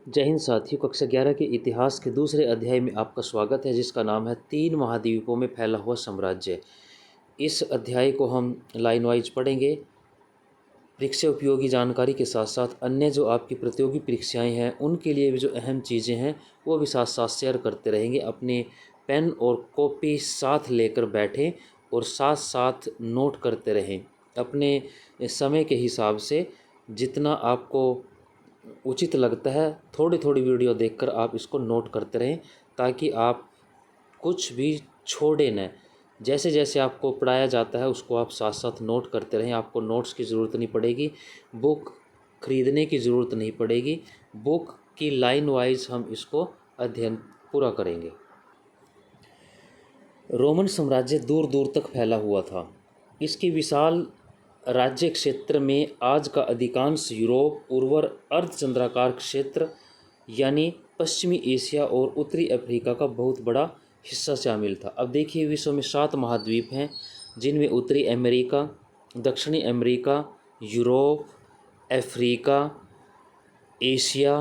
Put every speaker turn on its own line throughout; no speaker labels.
जय हिंद साथियों, कक्षा 11 के इतिहास के दूसरे अध्याय में आपका स्वागत है, जिसका नाम है 3 महाद्वीपों में फैला हुआ साम्राज्य। इस अध्याय को हम लाइन वाइज पढ़ेंगे। परीक्षा उपयोगी जानकारी के साथ साथ अन्य जो आपकी प्रतियोगी परीक्षाएं हैं उनके लिए भी जो अहम चीज़ें हैं वो भी साथ साथ शेयर करते रहेंगे। अपने पेन और कॉपी साथ लेकर बैठें और साथ साथ नोट करते रहें। अपने समय के हिसाब से जितना आपको उचित लगता है थोड़ी थोड़ी वीडियो देखकर आप इसको नोट करते रहें, ताकि आप कुछ भी छोड़े न। जैसे जैसे आपको पढ़ाया जाता है उसको आप साथ साथ नोट करते रहें। आपको नोट्स की ज़रूरत नहीं पड़ेगी, बुक खरीदने की ज़रूरत नहीं पड़ेगी। बुक की लाइन वाइज हम इसको अध्ययन पूरा करेंगे। रोमन साम्राज्य दूर दूर तक फैला हुआ था। इसके विशाल राज्य क्षेत्र में आज का अधिकांश यूरोप, उर्वर अर्धचंद्राकार क्षेत्र यानी पश्चिमी एशिया और उत्तरी अफ्रीका का बहुत बड़ा हिस्सा शामिल था। अब देखिए, विश्व में 7 महाद्वीप हैं, जिनमें उत्तरी अमेरिका, दक्षिणी अमेरिका, यूरोप, अफ्रीका, एशिया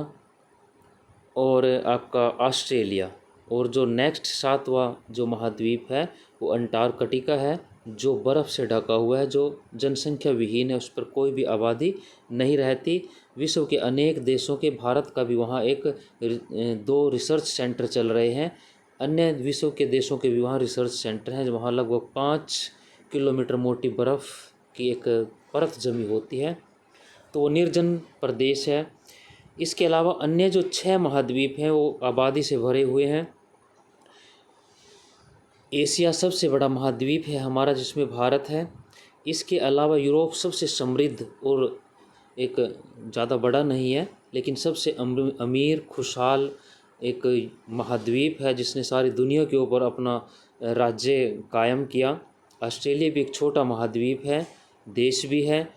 और आपका ऑस्ट्रेलिया, और जो नेक्स्ट 7वां जो महाद्वीप है वो अंटार्कटिका है, जो बर्फ़ से ढका हुआ है, जो जनसंख्या विहीन है, उस पर कोई भी आबादी नहीं रहती। विश्व के अनेक देशों के, भारत का भी वहाँ 2 रिसर्च सेंटर चल रहे हैं। अन्य विश्व के देशों के भी वहाँ रिसर्च सेंटर हैं, वहाँ लगभग 5 किलोमीटर मोटी बर्फ़ की एक परत जमी होती है, तो वो निर्जन प्रदेश है। इसके अलावा अन्य जो 6 महाद्वीप हैं वो आबादी से भरे हुए हैं। एशिया सबसे बड़ा महाद्वीप है हमारा, जिसमें भारत है। इसके अलावा यूरोप सबसे समृद्ध और एक ज़्यादा बड़ा नहीं है, लेकिन सबसे अमीर खुशहाल एक महाद्वीप है, जिसने सारी दुनिया के ऊपर अपना राज्य कायम किया। ऑस्ट्रेलिया भी एक छोटा महाद्वीप है, देश भी है,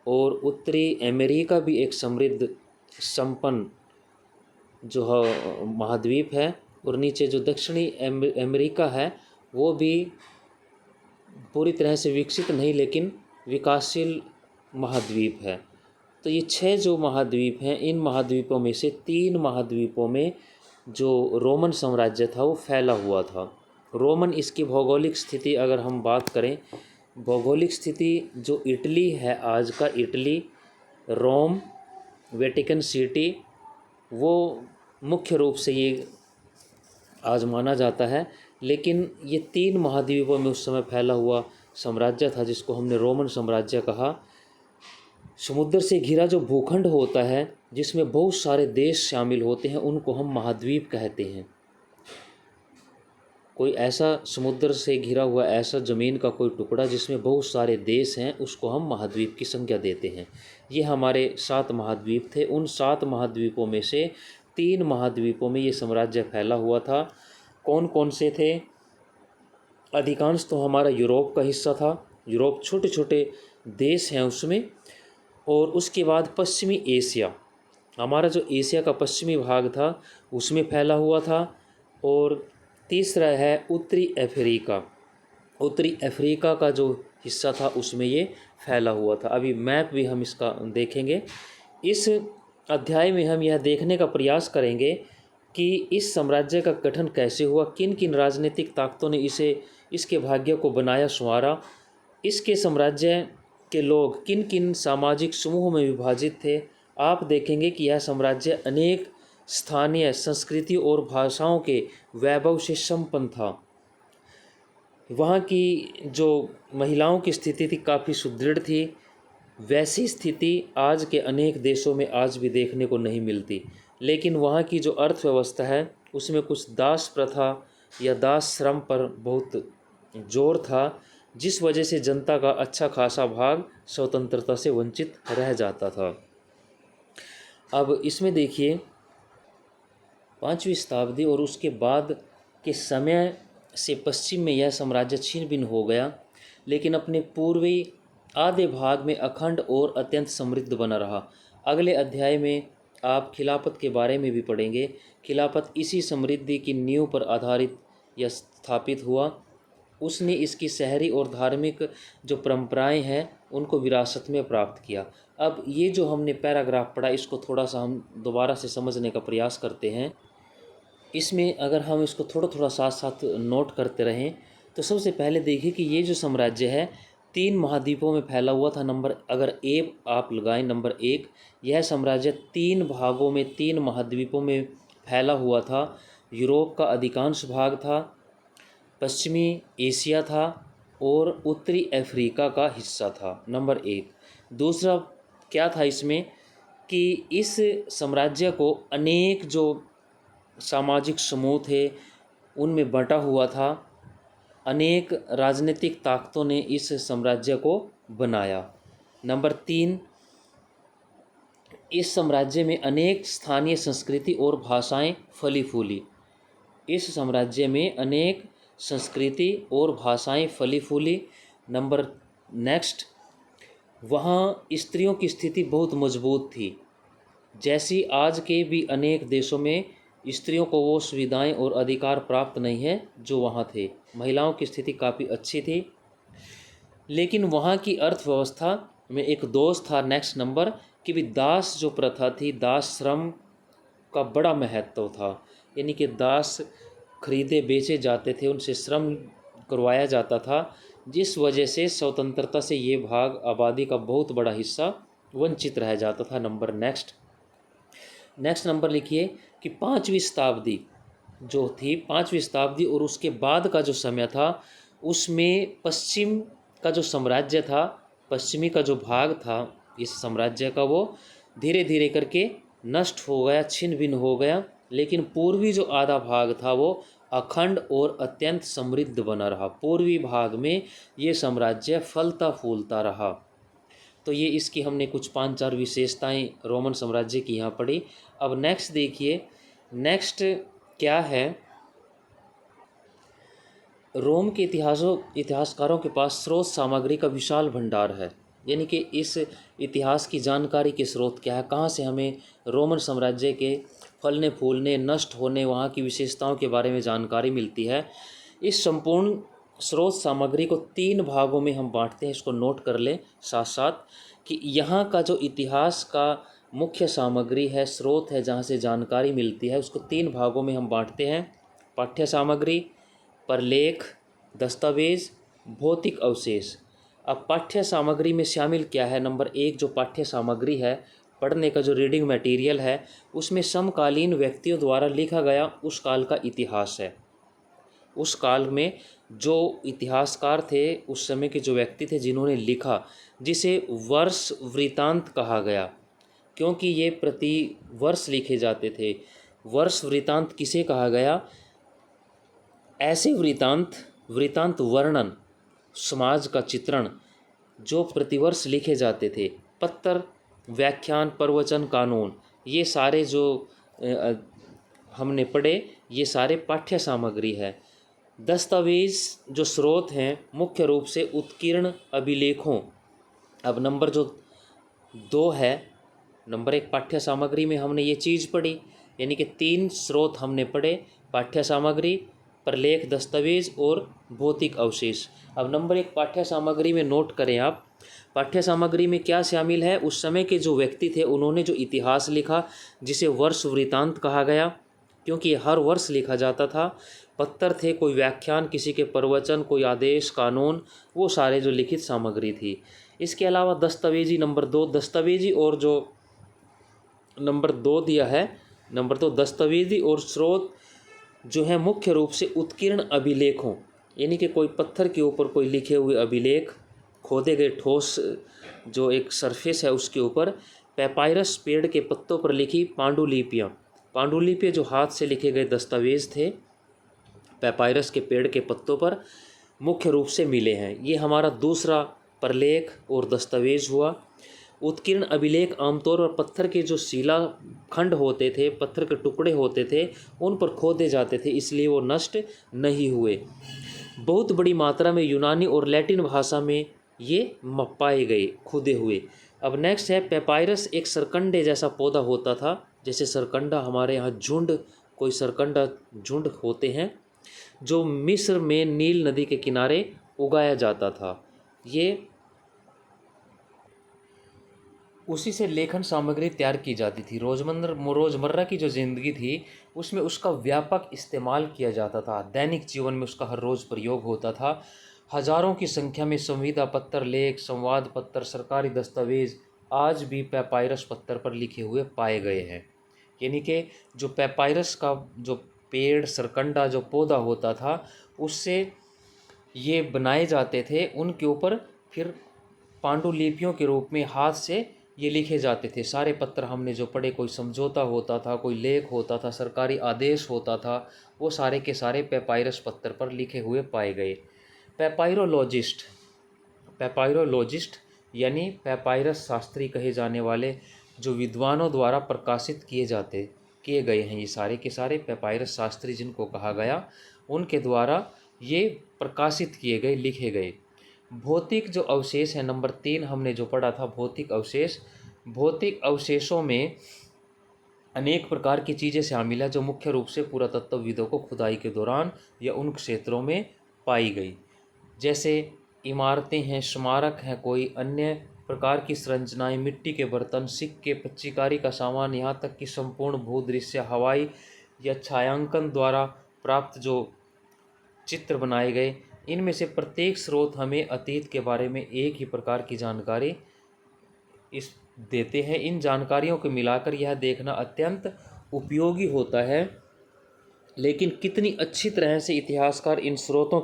और उत्तरी अमेरिका भी एक समृद्ध संपन्न जो है महाद्वीप है। और नीचे जो दक्षिणी अमेरिका है वो भी पूरी तरह से विकसित नहीं, लेकिन विकासशील महाद्वीप है। तो ये 6 जो महाद्वीप हैं, इन महाद्वीपों में से 3 महाद्वीपों में जो रोमन साम्राज्य था वो फैला हुआ था। रोमन, इसकी भौगोलिक स्थिति अगर हम बात करें, भौगोलिक स्थिति जो इटली है, आज का इटली, रोम, वेटिकन सिटी, वो मुख्य रूप से ये आज माना जाता है। लेकिन ये 3 महाद्वीपों में उस समय फैला हुआ साम्राज्य था, जिसको हमने रोमन साम्राज्य कहा। समुद्र से घिरा जो भूखंड होता है, जिसमें बहुत सारे देश शामिल होते हैं, उनको हम महाद्वीप कहते हैं। कोई ऐसा समुद्र से घिरा हुआ ऐसा ज़मीन का कोई टुकड़ा जिसमें बहुत सारे देश हैं, उसको हम महाद्वीप की संज्ञा देते हैं। ये हमारे 7 महाद्वीप थे। उन 7 महाद्वीपों में से 3 महाद्वीपों में ये साम्राज्य फैला हुआ था। कौन कौन से थे? अधिकांश तो हमारा यूरोप का हिस्सा था। यूरोप छोटे छोटे देश हैं उसमें। और उसके बाद पश्चिमी एशिया, हमारा जो एशिया का पश्चिमी भाग था उसमें फैला हुआ था। और तीसरा है उत्तरी अफ्रीका। उत्तरी अफ्रीका का जो हिस्सा था उसमें ये फैला हुआ था। अभी मैप भी हम इसका देखेंगे। इस अध्याय में हम यह देखने का प्रयास करेंगे कि इस साम्राज्य का गठन कैसे हुआ, किन किन राजनीतिक ताकतों ने इसके भाग्य को बनाया संवारा, इसके साम्राज्य के लोग किन किन सामाजिक समूहों में विभाजित थे। आप देखेंगे कि यह साम्राज्य अनेक स्थानीय संस्कृति और भाषाओं के वैभव से संपन्न था। वहाँ की जो महिलाओं की स्थिति थी काफ़ी सुदृढ़ थी। वैसी स्थिति आज के अनेक देशों में आज भी देखने को नहीं मिलती। लेकिन वहाँ की जो अर्थव्यवस्था है उसमें कुछ दास प्रथा या दास श्रम पर बहुत जोर था, जिस वजह से जनता का अच्छा खासा भाग स्वतंत्रता से वंचित रह जाता था। अब इसमें देखिए, 5वीं शताब्दी और उसके बाद के समय से पश्चिम में यह साम्राज्य छिन्न भिन्न हो गया, लेकिन अपने पूर्वी आधे भाग में अखंड और अत्यंत समृद्ध बना रहा। अगले अध्याय में आप खिलाफत के बारे में भी पढ़ेंगे। खिलाफत इसी समृद्धि की नींव पर आधारित या स्थापित हुआ। उसने इसकी शहरी और धार्मिक जो परंपराएं हैं उनको विरासत में प्राप्त किया। अब ये जो हमने पैराग्राफ पढ़ा इसको थोड़ा सा हम दोबारा से समझने का प्रयास करते हैं। इसमें अगर हम इसको थोड़ा थोड़ा साथ साथ नोट करते रहें तो सबसे पहले देखिए कि ये जो साम्राज्य है 3 महाद्वीपों में फैला हुआ था। नंबर अगर ए आप लगाएं नंबर 1, यह साम्राज्य 3 भागों में 3 महाद्वीपों में फैला हुआ था। यूरोप का अधिकांश भाग था, पश्चिमी एशिया था और उत्तरी अफ्रीका का हिस्सा था। नंबर 1। दूसरा क्या था इसमें कि इस साम्राज्य को अनेक जो सामाजिक समूह थे उनमें बंटा हुआ था। अनेक राजनीतिक ताकतों ने इस साम्राज्य को बनाया। नंबर 3, इस साम्राज्य में अनेक स्थानीय संस्कृति और भाषाएं फली फूली। इस साम्राज्य में अनेक संस्कृति और भाषाएं फली फूली। नंबर नेक्स्ट, वहाँ स्त्रियों की स्थिति बहुत मजबूत थी। जैसी आज के भी अनेक देशों में स्त्रियों को वो सुविधाएं और अधिकार प्राप्त नहीं है जो वहाँ थे। महिलाओं की स्थिति काफ़ी अच्छी थी। लेकिन वहाँ की अर्थव्यवस्था में एक दोष था नेक्स्ट नंबर कि भी दास जो प्रथा थी, दास श्रम का बड़ा महत्व था। यानी कि दास खरीदे बेचे जाते थे, उनसे श्रम करवाया जाता था, जिस वजह से स्वतंत्रता से ये भाग आबादी का बहुत बड़ा हिस्सा वंचित रह जाता था। नंबर नेक्स्ट नंबर लिखिए कि 5वीं शताब्दी जो थी, 5वीं शताब्दी और उसके बाद का जो समय था उसमें पश्चिम का जो साम्राज्य था, पश्चिमी का जो भाग था इस साम्राज्य का, वो धीरे धीरे करके नष्ट हो गया, छिन्न भिन्न हो गया। लेकिन पूर्वी जो आधा भाग था वो अखंड और अत्यंत समृद्ध बना रहा। पूर्वी भाग में ये साम्राज्य फलता फूलता रहा। तो ये इसकी हमने कुछ 5-4 विशेषताएं रोमन साम्राज्य की यहाँ पढ़ी। अब नेक्स्ट देखिए, नेक्स्ट क्या है, रोम के इतिहासकारों के पास स्रोत सामग्री का विशाल भंडार है। यानी कि इस इतिहास की जानकारी के स्रोत क्या है, कहाँ से हमें रोमन साम्राज्य के फलने फूलने नष्ट होने वहाँ की विशेषताओं के बारे में जानकारी मिलती है। इस संपूर्ण स्रोत सामग्री को 3 भागों में हम बांटते हैं। इसको नोट कर लें साथ साथ कि यहाँ का जो इतिहास का मुख्य सामग्री है, स्रोत है, जहाँ से जानकारी मिलती है, उसको 3 भागों में हम बांटते हैं। पाठ्य सामग्री, प्रलेख, दस्तावेज, भौतिक अवशेष। अब पाठ्य सामग्री में शामिल क्या है? नंबर 1 जो पाठ्य सामग्री है, पढ़ने का जो रीडिंग मटेरियल है, उसमें समकालीन व्यक्तियों द्वारा लिखा गया उस काल का इतिहास है। उस काल में जो इतिहासकार थे, उस समय के जो व्यक्ति थे जिन्होंने लिखा, जिसे वर्ष वृतांत कहा गया, क्योंकि ये प्रति वर्ष लिखे जाते थे। वर्ष वृतांत किसे कहा गया? ऐसे वृतांत वर्णन, समाज का चित्रण जो प्रतिवर्ष लिखे जाते थे। पत्र, व्याख्यान, प्रवचन, कानून, ये सारे जो हमने पढ़े, ये सारे पाठ्य सामग्री है। दस्तावेज जो स्रोत हैं मुख्य रूप से उत्कीर्ण अभिलेखों। अब नंबर जो 2 है, नंबर 1 पाठ्य सामग्री में हमने ये चीज़ पढ़ी, यानी कि 3 स्रोत हमने पढ़े, पाठ्य सामग्री, प्रलेख, दस्तावेज और भौतिक अवशेष। अब नंबर 1 पाठ्य सामग्री में नोट करें आप, पाठ्य सामग्री में क्या शामिल है? उस समय के जो व्यक्ति थे उन्होंने जो इतिहास लिखा, जिसे वर्ष वृतांत कहा गया, क्योंकि हर वर्ष लिखा जाता था। पत्र थे, कोई व्याख्यान, किसी के प्रवचन, कोई आदेश, कानून, वो सारे जो लिखित सामग्री थी। इसके अलावा दस्तावेजी, नंबर 2 दस्तावेजी, और जो नंबर 2 दिया है, नंबर 2 दस्तावेजी और स्रोत जो है मुख्य रूप से उत्कीर्ण अभिलेखों, यानी कि कोई पत्थर के ऊपर कोई लिखे हुए अभिलेख, खोदे गए ठोस जो एक सरफेस है उसके ऊपर, पेपायरस पेड़ के पत्तों पर लिखी पांडुलिपियाँ जो हाथ से लिखे गए दस्तावेज थे, पेपायरस के पेड़ के पत्तों पर मुख्य रूप से मिले हैं। ये हमारा दूसरा प्रलेख और दस्तावेज हुआ। उत्कीर्ण अभिलेख आमतौर पर पत्थर के जो शिला खंड होते थे, पत्थर के टुकड़े होते थे, उन पर खोदे जाते थे, इसलिए वो नष्ट नहीं हुए। बहुत बड़ी मात्रा में यूनानी और लैटिन भाषा में ये पाए गए खुदे हुए। अब नेक्स्ट है पेपायरस। एक सरकंडे जैसा पौधा होता था, जैसे सरकंडा हमारे यहाँ झुंड, कोई सरकंडा झुंड होते हैं, जो मिस्र में नील नदी के किनारे उगाया जाता था। ये उसी से लेखन सामग्री तैयार की जाती थी। रोज़मर्रा की जो ज़िंदगी थी उसमें उसका व्यापक इस्तेमाल किया जाता था। दैनिक जीवन में उसका हर रोज़ प्रयोग होता था। हजारों की संख्या में संविदा पत्र, लेख, संवाद पत्र, सरकारी दस्तावेज आज भी पेपायरस पत्थर पर लिखे हुए पाए गए हैं। यानी कि जो पेपायरस का जो पेड़, सरकंडा, जो पौधा होता था उससे ये बनाए जाते थे। उनके ऊपर फिर पांडुलिपियों के रूप में हाथ से ये लिखे जाते थे। सारे पत्र हमने जो पढ़े, कोई समझौता होता था, कोई लेख होता था, सरकारी आदेश होता था, वो सारे के सारे पेपायरस पत्थर पर लिखे हुए पाए गए। पेपायरोलॉजिस्ट पेपायरोलॉजिस्ट यानी पेपायरस शास्त्री कहे जाने वाले जो विद्वानों द्वारा प्रकाशित किए गए हैं, ये सारे के सारे पेपायरस शास्त्री जिनको कहा गया, उनके द्वारा ये प्रकाशित किए गए, लिखे गए। भौतिक जो अवशेष है, नंबर 3 हमने जो पढ़ा था भौतिक अवशेष। भौतिक अवशेषों में अनेक प्रकार की चीज़ें शामिल है जो मुख्य रूप से पुरातत्वविदों को खुदाई के दौरान या उन क्षेत्रों में पाई गई। जैसे इमारतें हैं, स्मारक हैं, कोई अन्य प्रकार की संरचनाएं, मिट्टी के बर्तन, सिक्के, पच्चीकारी का सामान, यहाँ तक कि संपूर्ण भूदृश्य, हवाई या छायांकन द्वारा प्राप्त जो चित्र बनाए गए, इनमें से प्रत्येक स्रोत हमें अतीत के बारे में एक ही प्रकार की जानकारी इस देते हैं। इन जानकारियों को मिलाकर यह देखना अत्यंत उपयोगी होता है, लेकिन कितनी अच्छी तरह से इतिहासकार इन स्रोतों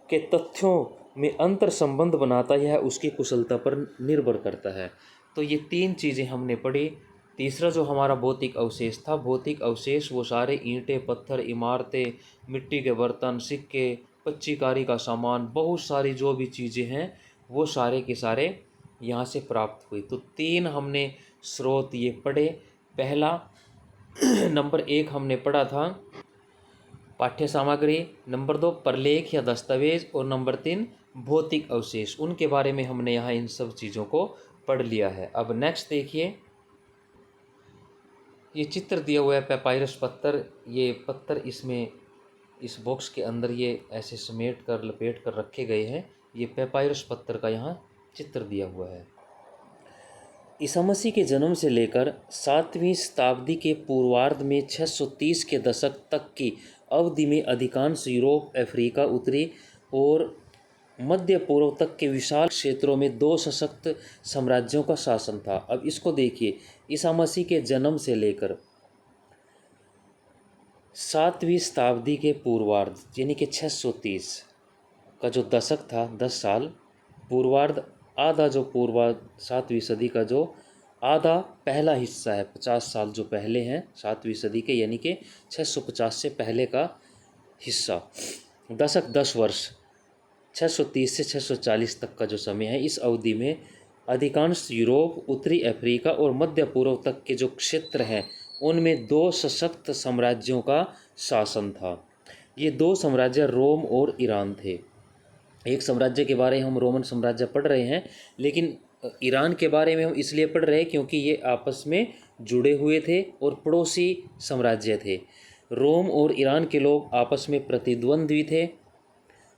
के तथ्यों में अंतर संबंध बनाता है, उसकी कुशलता पर निर्भर करता है। तो ये 3 चीज़ें हमने पढ़ी। तीसरा जो हमारा भौतिक अवशेष था, भौतिक अवशेष वो सारे ईंटें, पत्थर, इमारतें, मिट्टी के बर्तन, सिक्के, पच्चीकारी का सामान, बहुत सारी जो भी चीज़ें हैं वो सारे के सारे यहाँ से प्राप्त हुई। तो 3 हमने स्रोत ये पढ़े। पहला नंबर 1 हमने पढ़ा था पाठ्य सामग्री, नंबर 2 प्रलेख या दस्तावेज, और नंबर 3 भौतिक अवशेष। उनके बारे में हमने यहाँ इन सब चीज़ों को पढ़ लिया है। अब नेक्स्ट देखिए, ये चित्र दिया हुआ है पेपायरस पत्थर। ये पत्थर इसमें इस बॉक्स के अंदर ये ऐसे समेट कर लपेट कर रखे गए हैं। ये पेपायरस पत्थर का यहाँ चित्र दिया हुआ है। ईसा मसीह के जन्म से लेकर 7वीं शताब्दी के पूर्वार्ध में 630 के दशक तक की अवधि में अधिकांश यूरोप, अफ्रीका, उत्तरी और मध्य पूर्व तक के विशाल क्षेत्रों में 2 सशक्त साम्राज्यों का शासन था। अब इसको देखिए, ईसा मसीह के जन्म से लेकर 7वीं शताब्दी के पूर्वार्ध यानी कि 630 का जो दशक था, 10 साल पूर्वार्ध, आधा जो पूर्वार्ध 7वीं सदी का जो आधा पहला हिस्सा है, 50 साल जो पहले हैं 7वीं सदी के, यानी कि 650 से पहले का हिस्सा, दशक 10 वर्ष 630 से 640 तक का जो समय है, इस अवधि में अधिकांश यूरोप, उत्तरी अफ्रीका और मध्य पूर्व तक के जो क्षेत्र हैं उनमें 2 सशक्त साम्राज्यों का शासन था। ये 2 साम्राज्य रोम और ईरान थे। एक साम्राज्य के बारे में हम रोमन साम्राज्य पढ़ रहे हैं, लेकिन ईरान के बारे में हम इसलिए पढ़ रहे हैं क्योंकि ये आपस में जुड़े हुए थे और पड़ोसी साम्राज्य थे। रोम और ईरान के लोग आपस में प्रतिद्वंद्वी थे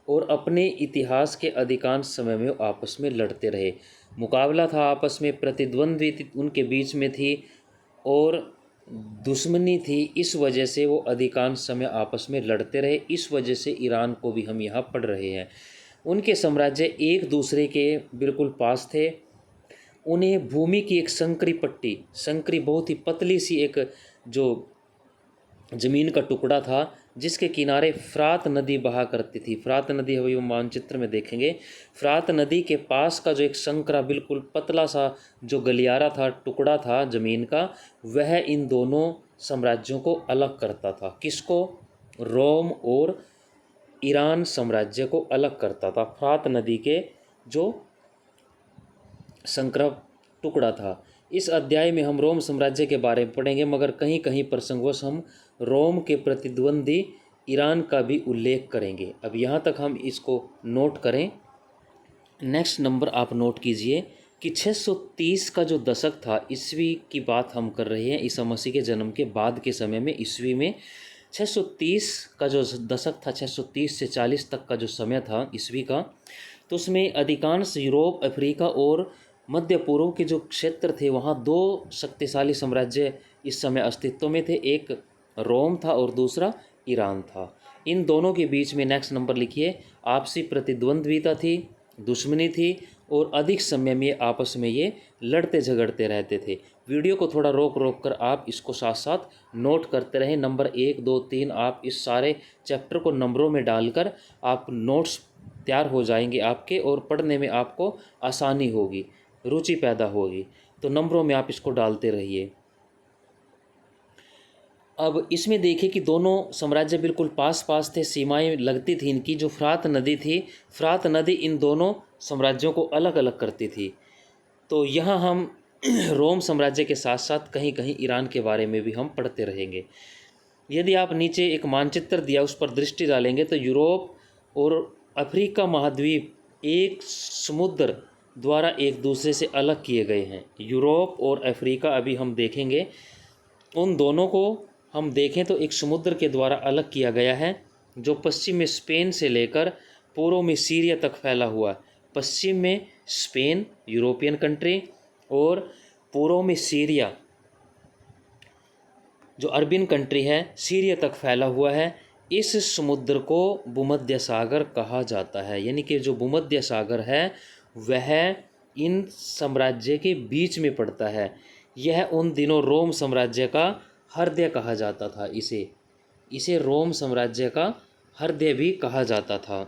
और अपने इतिहास के अधिकांश समय में आपस में लड़ते रहे। मुकाबला था आपस में, प्रतिद्वंद्वी उनके बीच में थी और दुश्मनी थी। इस वजह से वो अधिकांश समय आपस में लड़ते रहे। इस वजह से ईरान को भी हम यहाँ पढ़ रहे हैं। उनके साम्राज्य एक दूसरे के बिल्कुल पास थे। उन्हें भूमि की एक संकरी बहुत ही पतली सी एक जो ज़मीन का टुकड़ा था, जिसके किनारे फ्रात नदी बहा करती थी। फ्रात नदी अभी हम मानचित्र में देखेंगे। फ्रात नदी के पास का जो एक संकरा बिल्कुल पतला सा जो गलियारा था, टुकड़ा था ज़मीन का, वह इन दोनों साम्राज्यों को अलग करता था। किसको? रोम और ईरान साम्राज्य को अलग करता था। फ्रात नदी के जो संकरा टुकड़ा था। इस अध्याय में हम रोम साम्राज्य के बारे में पढ़ेंगे, मगर कहीं कहीं प्रसंगवश हम रोम के प्रतिद्वंदी ईरान का भी उल्लेख करेंगे। अब यहाँ तक हम इसको नोट करें। नेक्स्ट नंबर आप नोट कीजिए कि 630 का जो दशक था, ईस्वी की बात हम कर रहे हैं, ईसा मसीह के जन्म के बाद के समय में, ईस्वी में 630 का जो दशक था, 630 से 40 तक का जो समय था ईस्वी का, तो उसमें अधिकांश यूरोप, अफ्रीका और मध्य पूर्व के जो क्षेत्र थे वहाँ दो शक्तिशाली साम्राज्य इस समय अस्तित्व में थे, एक रोम था और दूसरा ईरान था। इन दोनों के बीच में नेक्स्ट नंबर लिखिए, आपसी प्रतिद्वंद्विता थी, दुश्मनी थी और अधिक समय में आपस में ये लड़ते झगड़ते रहते थे। वीडियो को थोड़ा रोक रोक कर आप इसको साथ साथ नोट करते रहें। नंबर 1, 2, 3 आप इस सारे चैप्टर को नंबरों में डालकर आप नोट्स तैयार हो जाएंगे आपके, और पढ़ने में आपको आसानी होगी, रुचि पैदा होगी। तो नंबरों में आप इसको डालते रहिए। अब इसमें देखिए कि दोनों साम्राज्य बिल्कुल पास पास थे, सीमाएं लगती थी इनकी। जो फ्रात नदी थी, फ्रात नदी इन दोनों साम्राज्यों को अलग अलग करती थी। तो यहाँ हम रोम साम्राज्य के साथ साथ कहीं कहीं ईरान के बारे में भी हम पढ़ते रहेंगे। यदि आप नीचे एक मानचित्र दिया उस पर दृष्टि डालेंगे तो यूरोप और अफ्रीका महाद्वीप एक समुद्र द्वारा एक दूसरे से अलग किए गए हैं। यूरोप और अफ्रीका अभी हम देखेंगे, उन दोनों को हम देखें तो एक समुद्र के द्वारा अलग किया गया है, जो पश्चिम में स्पेन से लेकर पूर्व में सीरिया तक फैला हुआ है। पश्चिम में स्पेन यूरोपियन कंट्री और पूर्व में सीरिया जो अरबियन कंट्री है, सीरिया तक फैला हुआ है। इस समुद्र को भूमध्य सागर कहा जाता है, यानी कि जो भूमध्य सागर है वह इन साम्राज्य के बीच में पड़ता है। यह उन दिनों रोम साम्राज्य का हृदय कहा जाता था। इसे रोम साम्राज्य का हृदय भी कहा जाता था।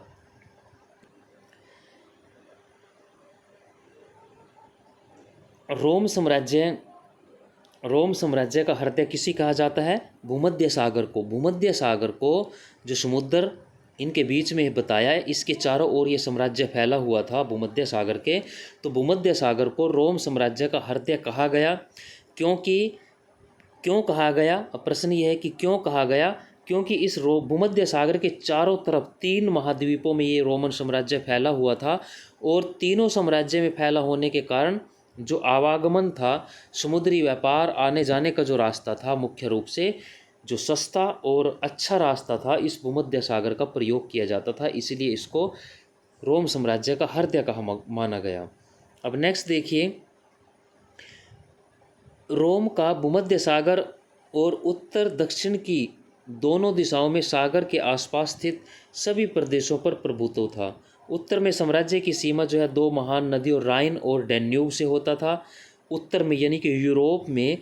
रोम साम्राज्य का हृदय किसी कहा जाता है? भूमध्य सागर को। भूमध्य सागर को जो समुद्र इनके बीच में बताया है, इसके चारों ओर ये साम्राज्य फैला हुआ था भूमध्य सागर के। तो भूमध्य सागर को रोम साम्राज्य का हृदय कहा गया। क्यों कहा गया? अब प्रश्न ये है कि क्यों कहा गया? क्योंकि इस भूमध्य सागर के चारों तरफ 3 महाद्वीपों में ये रोमन साम्राज्य फैला हुआ था, और तीनों साम्राज्य में फैला होने के कारण जो आवागमन था, समुद्री व्यापार आने जाने का जो रास्ता था, मुख्य रूप से जो सस्ता और अच्छा रास्ता था, इस भूमध्य सागर का प्रयोग किया जाता था। इसलिए इसको रोम साम्राज्य का हृदय कहा माना गया। अब नेक्स्ट देखिए, रोम का भूमध्य सागर और उत्तर दक्षिण की दोनों दिशाओं में सागर के आसपास स्थित सभी प्रदेशों पर प्रभुत्व था। उत्तर में साम्राज्य की सीमा जो है 2 महान नदियों राइन और डैन्यूब से होता था। उत्तर में यानी कि यूरोप में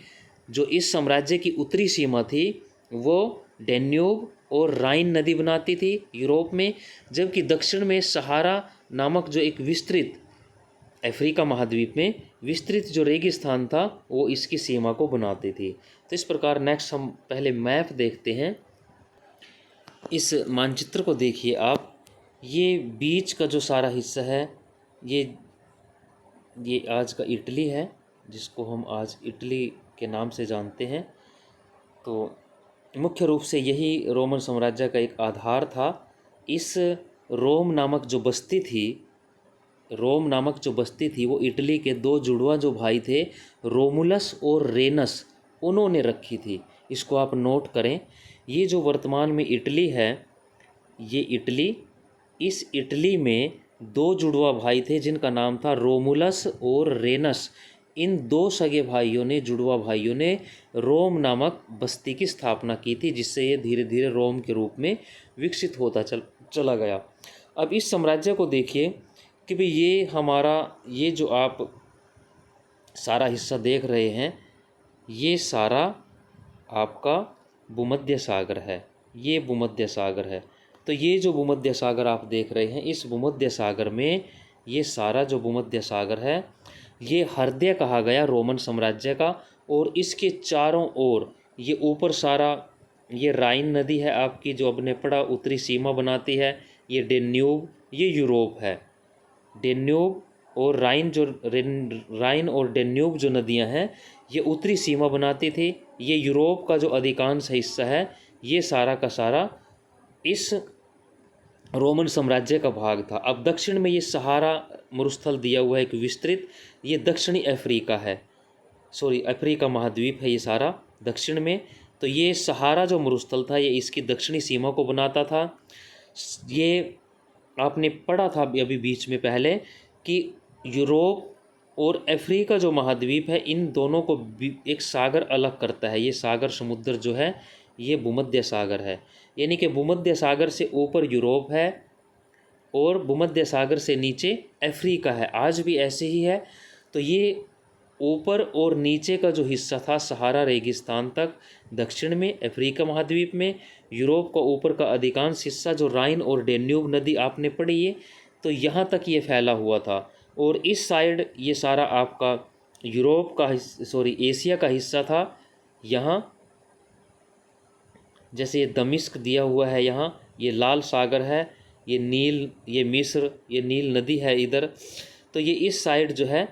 जो इस साम्राज्य की उत्तरी सीमा थी वो डैन्यूब और राइन नदी बनाती थी यूरोप में, जबकि दक्षिण में सहारा नामक जो एक विस्तृत अफ्रीका महाद्वीप में विस्तृत जो रेगिस्तान था वो इसकी सीमा को बनाती थी। तो इस प्रकार नेक्स्ट हम पहले मैप देखते हैं। इस मानचित्र को देखिए आप, ये बीच का जो सारा हिस्सा है ये आज का इटली है, जिसको हम आज इटली के नाम से जानते हैं। तो मुख्य रूप से यही रोमन साम्राज्य का एक आधार था। इस रोम नामक जो बस्ती थी वो इटली के 2 जुड़वा जो भाई थे, रोमुलस और रेनस, उन्होंने रखी थी। इसको आप नोट करें। ये जो वर्तमान में इटली है, ये इस इटली में 2 जुड़वा भाई थे जिनका नाम था रोमुलस और रेनस। इन 2 सगे जुड़वा भाइयों ने रोम नामक बस्ती की स्थापना की थी, जिससे ये धीरे धीरे रोम के रूप में विकसित होता चला गया। अब इस साम्राज्य को देखिए कि भाई ये जो आप सारा हिस्सा देख रहे हैं, ये सारा आपका भूमध्य सागर है। ये भूमध्य सागर है। तो ये जो भूमध्य सागर आप देख रहे हैं, इस भूमध्य सागर में ये सारा जो भूमध्य सागर है, ये हृदय कहा गया रोमन साम्राज्य का। और इसके चारों ओर ये ऊपर सारा ये राइन नदी है आपकी, जो अपने पड़ा उत्तरी सीमा बनाती है। ये डेन्यूब, ये यूरोप है। डेन्यूब और राइन और डेन्यूब जो नदियां हैं, ये उत्तरी सीमा बनाती थी। ये यूरोप का जो अधिकांश हिस्सा है, ये सारा का सारा इस रोमन साम्राज्य का भाग था। अब दक्षिण में ये सहारा मरुस्थल दिया हुआ है एक विस्तृत, ये दक्षिणी अफ्रीका है, अफ्रीका महाद्वीप है ये सारा दक्षिण में। तो ये सहारा जो मरुस्थल था, ये इसकी दक्षिणी सीमा को बनाता था। ये आपने पढ़ा था अभी बीच में पहले कि यूरोप और अफ्रीका जो महाद्वीप है, इन दोनों को एक सागर अलग करता है। ये सागर समुद्र जो है ये भूमध्य सागर है, यानी कि भूमध्य सागर से ऊपर यूरोप है और भूमध्य सागर से नीचे अफ्रीका है। आज भी ऐसे ही है। तो ये ऊपर और नीचे का जो हिस्सा था सहारा रेगिस्तान तक दक्षिण में अफ्रीका महाद्वीप में, यूरोप का ऊपर का अधिकांश हिस्सा जो राइन और डेन्यूब नदी आपने पढ़ी है, तो यहाँ तक ये फैला हुआ था। और इस साइड ये सारा आपका यूरोप का एशिया का हिस्सा था। यहाँ जैसे ये दमिश्क दिया हुआ है, यहाँ ये लाल सागर है, ये नील, ये मिस्र, ये नील नदी है इधर। तो ये इस साइड जो है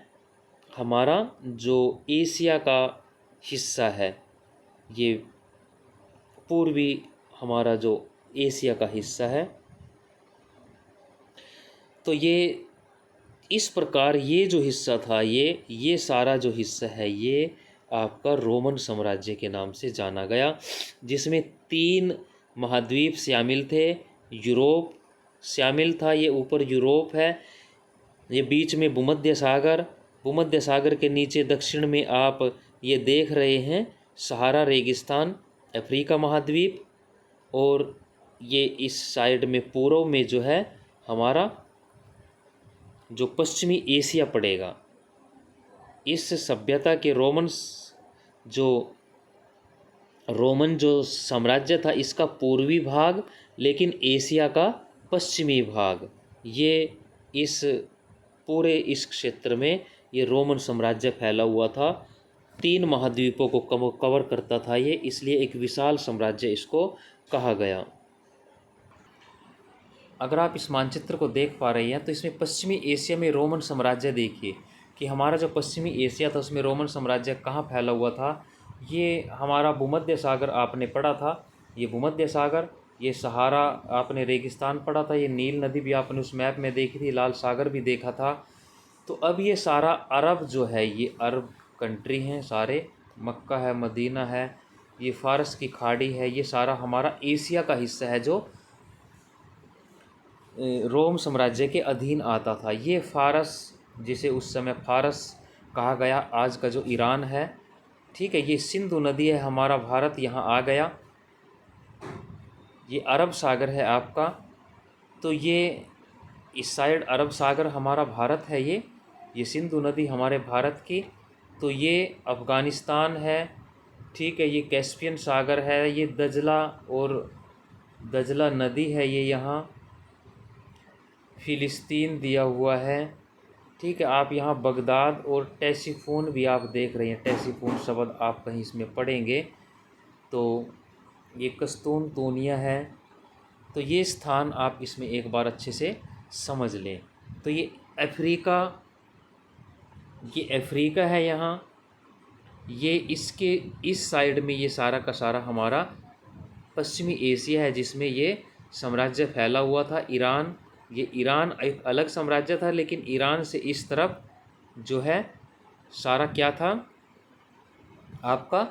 हमारा जो एशिया का हिस्सा है, ये पूर्वी हमारा जो एशिया का हिस्सा है। तो ये इस प्रकार ये जो हिस्सा था, ये सारा जो हिस्सा है ये आपका रोमन साम्राज्य के नाम से जाना गया, जिसमें 3 महाद्वीप शामिल थे। यूरोप शामिल था, ये ऊपर यूरोप है, ये बीच में भूमध्य सागर, भूमध्य सागर के नीचे दक्षिण में आप ये देख रहे हैं सहारा रेगिस्तान अफ्रीका महाद्वीप, और ये इस साइड में पूर्व में जो है हमारा जो पश्चिमी एशिया पड़ेगा। इस सभ्यता के रोमन जो साम्राज्य था इसका पूर्वी भाग, लेकिन एशिया का पश्चिमी भाग, ये इस पूरे इस क्षेत्र में ये रोमन साम्राज्य फैला हुआ था। 3 महाद्वीपों को कवर करता था ये, इसलिए एक विशाल साम्राज्य इसको कहा गया। अगर आप इस मानचित्र को देख पा रहे हैं तो इसमें पश्चिमी एशिया में रोमन साम्राज्य देखिए कि हमारा जो पश्चिमी एशिया था उसमें रोमन साम्राज्य कहाँ फैला हुआ था। ये हमारा भूमध्य सागर आपने पढ़ा था, ये भूमध्य सागर, ये सहारा आपने रेगिस्तान पढ़ा था, ये नील नदी भी आपने उस मैप में देखी थी, लाल सागर भी देखा था। तो अब ये सारा अरब जो है, ये अरब कंट्री हैं सारे, मक्का है, मदीना है, ये फ़ारस की खाड़ी है, ये सारा हमारा एशिया का हिस्सा है जो रोम साम्राज्य के अधीन आता था। ये फ़ारस, जिसे उस समय फ़ारस कहा गया, आज का जो ईरान है, ठीक है, ये सिंधु नदी है, हमारा भारत यहाँ आ गया, ये अरब सागर है आपका। तो ये इस साइड अरब सागर हमारा भारत है, ये सिंधु नदी हमारे भारत की। तो ये अफ़गानिस्तान है, ठीक है, ये कैस्पियन सागर है, ये दजला नदी है, ये यहाँ फ़िलिस्तीन दिया हुआ है, ठीक है। आप यहाँ बगदाद और टेसिफोन भी आप देख रहे हैं, टेसिफोन शब्द आप कहीं इसमें पढ़ेंगे। तो ये कस्तूनतूनिया है। तो ये स्थान आप इसमें एक बार अच्छे से समझ लें। तो ये अफ्रीका है यहाँ, ये इसके इस साइड में ये सारा का सारा हमारा पश्चिमी एशिया है जिसमें ये साम्राज्य फैला हुआ था। ईरान, ये ईरान एक अलग साम्राज्य था, लेकिन ईरान से इस तरफ जो है सारा क्या था आपका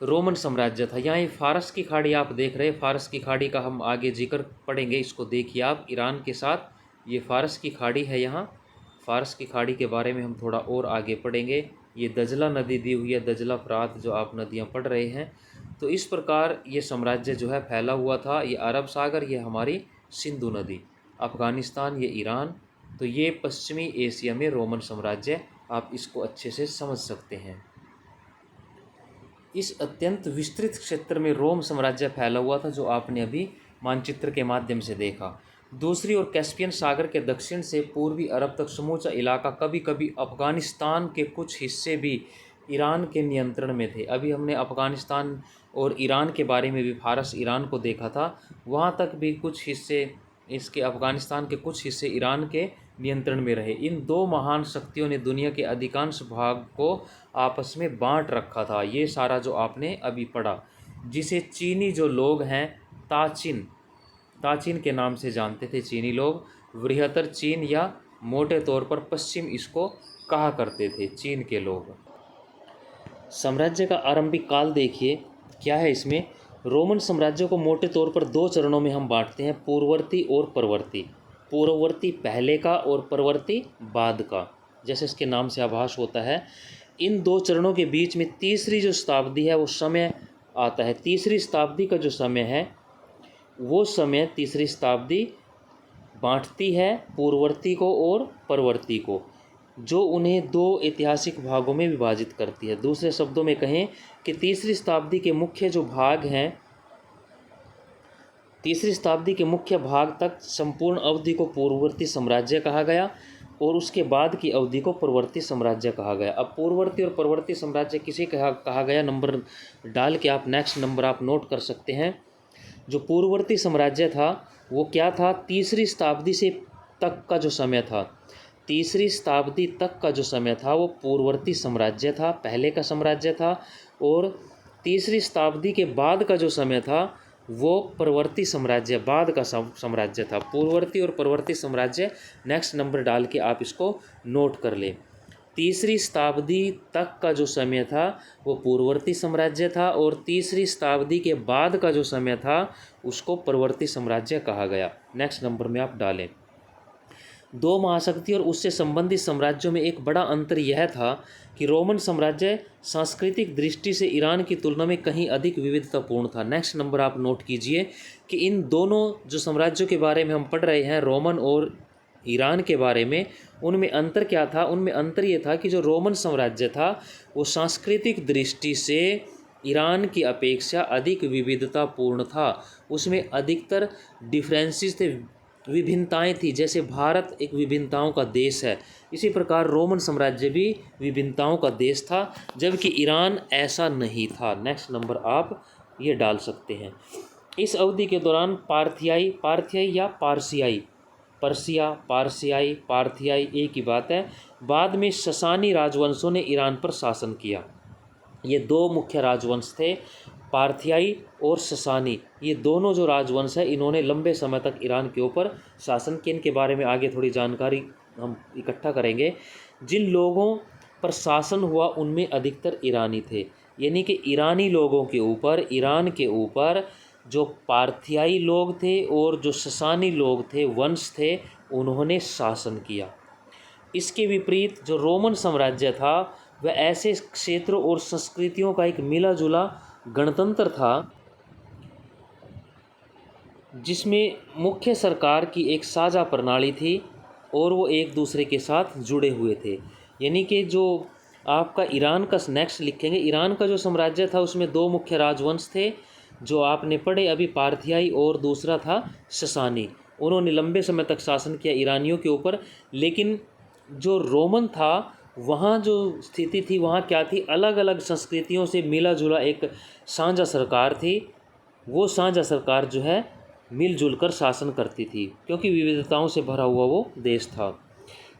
रोमन साम्राज्य था। यहाँ ये फ़ारस की खाड़ी आप देख रहे हैं, फ़ारस की खाड़ी का हम आगे जिक्र पढ़ेंगे, इसको देखिए आप। ईरान के साथ ये फ़ारस की खाड़ी है, यहाँ फ़ारस की खाड़ी के बारे में हम थोड़ा और आगे पढ़ेंगे। ये दजला नदी दी हुई है, दजला फ़रात जो आप नदियाँ पढ़ रहे हैं। तो इस प्रकार ये साम्राज्य जो है फैला हुआ था। ये अरब सागर, ये हमारी सिंधु नदी, अफ़गानिस्तान, ये ईरान। तो ये पश्चिमी एशिया में रोमन साम्राज्य, आप इसको अच्छे से समझ सकते हैं। इस अत्यंत विस्तृत क्षेत्र में रोम साम्राज्य फैला हुआ था जो आपने अभी मानचित्र के माध्यम से देखा। दूसरी ओर कैस्पियन सागर के दक्षिण से पूर्वी अरब तक समूचा इलाका, कभी कभी अफ़गानिस्तान के कुछ हिस्से भी ईरान के नियंत्रण में थे। अभी हमने अफ़गानिस्तान और ईरान के बारे में भी, फ़ारस ईरान को देखा था, वहाँ तक भी कुछ हिस्से इसके, अफ़गानिस्तान के कुछ हिस्से ईरान के नियंत्रण में रहे। इन 2 महान शक्तियों ने दुनिया के अधिकांश भाग को आपस में बांट रखा था। ये सारा जो आपने अभी पढ़ा, जिसे चीनी जो लोग हैं ताचिन के नाम से जानते थे चीनी लोग, बृहत्तर चीन या मोटे तौर पर पश्चिम इसको कहा करते थे चीन के लोग। साम्राज्य का आरंभिक काल देखिए क्या है इसमें। रोमन साम्राज्य को मोटे तौर पर 2 चरणों में हम बांटते हैं, पूर्ववर्ती और परवर्ती। पूर्ववर्ती पहले का और परवर्ती बाद का। जैसे इसके नाम से आभास होता है। इन दो चरणों के बीच में तीसरी जो शताब्दी है वो समय आता है। तीसरी शताब्दी का जो समय है वो समय तीसरी शताब्दी बांटती है पूर्ववर्ती को और परवर्ती को, जो उन्हें दो ऐतिहासिक भागों में विभाजित करती है। दूसरे शब्दों में कहें कि तीसरी शताब्दी के मुख्य जो भाग हैं, तीसरी शताब्दी के मुख्य भाग तक संपूर्ण अवधि को पूर्ववर्ती साम्राज्य कहा गया और उसके बाद की अवधि को परवर्ती साम्राज्य कहा गया। अब पूर्ववर्ती और परवर्ती साम्राज्य किसे कहा गया, नंबर डाल के आप नेक्स्ट नंबर आप नोट कर सकते हैं। जो पूर्ववर्ती साम्राज्य था वो क्या था, तीसरी शताब्दी से तक का जो समय था, तीसरी शताब्दी तक का जो समय था वो पूर्ववर्ती साम्राज्य था, पहले का साम्राज्य था। और तीसरी शताब्दी के बाद का जो समय था वो परवर्ती साम्राज्य, बाद का साम्राज्य था। पूर्ववर्ती और परवर्ती साम्राज्य नेक्स्ट नंबर डाल के आप इसको नोट कर लें। तीसरी शताब्दी तक का जो समय था वो पूर्ववर्ती साम्राज्य था और तीसरी शताब्दी के बाद का जो समय था उसको परवर्ती साम्राज्य कहा गया। नेक्स्ट नंबर में आप डालें। दो महाशक्ति और उससे संबंधित साम्राज्यों में एक बड़ा अंतर यह था कि रोमन साम्राज्य सांस्कृतिक दृष्टि से ईरान की तुलना में कहीं अधिक विविधतापूर्ण था। नेक्स्ट नंबर आप नोट कीजिए कि इन दोनों जो साम्राज्यों के बारे में हम पढ़ रहे हैं, रोमन और ईरान के बारे में, उनमें अंतर क्या था। उनमें अंतर ये था कि जो रोमन साम्राज्य था वो सांस्कृतिक दृष्टि से ईरान की अपेक्षा अधिक विविधतापूर्ण था। उसमें अधिकतर डिफरेंसेस थे, विभिन्नताएं थी। जैसे भारत एक विभिन्नताओं का देश है, इसी प्रकार रोमन साम्राज्य भी विभिन्नताओं का देश था, जबकि ईरान ऐसा नहीं था। नेक्स्ट नंबर आप ये डाल सकते हैं। इस अवधि के दौरान पार्थियाई या पारसियाई, पर्सिया, पारसियाई, पार्थियाई एक ही बात है, बाद में ससानी राजवंशों ने ईरान पर शासन किया। ये दो मुख्य राजवंश थे, पार्थियाई और ससानी। ये दोनों जो राजवंश है इन्होंने लंबे समय तक ईरान के ऊपर शासन किया। इनके बारे में आगे थोड़ी जानकारी हम इकट्ठा करेंगे। जिन लोगों पर शासन हुआ उनमें अधिकतर ईरानी थे, यानी कि ईरानी लोगों के ऊपर, ईरान के ऊपर जो पार्थियाई लोग थे और जो ससानी लोग थे, वंश थे, उन्होंने शासन किया। इसके विपरीत जो रोमन साम्राज्य था वह ऐसे क्षेत्रों और संस्कृतियों का एक मिला जुला गणतंत्र था जिसमें मुख्य सरकार की एक साझा प्रणाली थी और वो एक दूसरे के साथ जुड़े हुए थे। यानी कि जो आपका ईरान का नेक्स्ट लिखेंगे, ईरान का जो साम्राज्य था उसमें दो मुख्य राजवंश थे जो आपने पढ़े अभी, पार्थियाई और दूसरा था ससानी। उन्होंने लंबे समय तक शासन किया ईरानियों के ऊपर। लेकिन जो रोमन था वहाँ जो स्थिति थी वहाँ क्या थी, अलग अलग संस्कृतियों से मिला जुला एक साझा सरकार थी। वो साझा सरकार जो है मिलजुल कर शासन करती थी, क्योंकि विविधताओं से भरा हुआ वो देश था।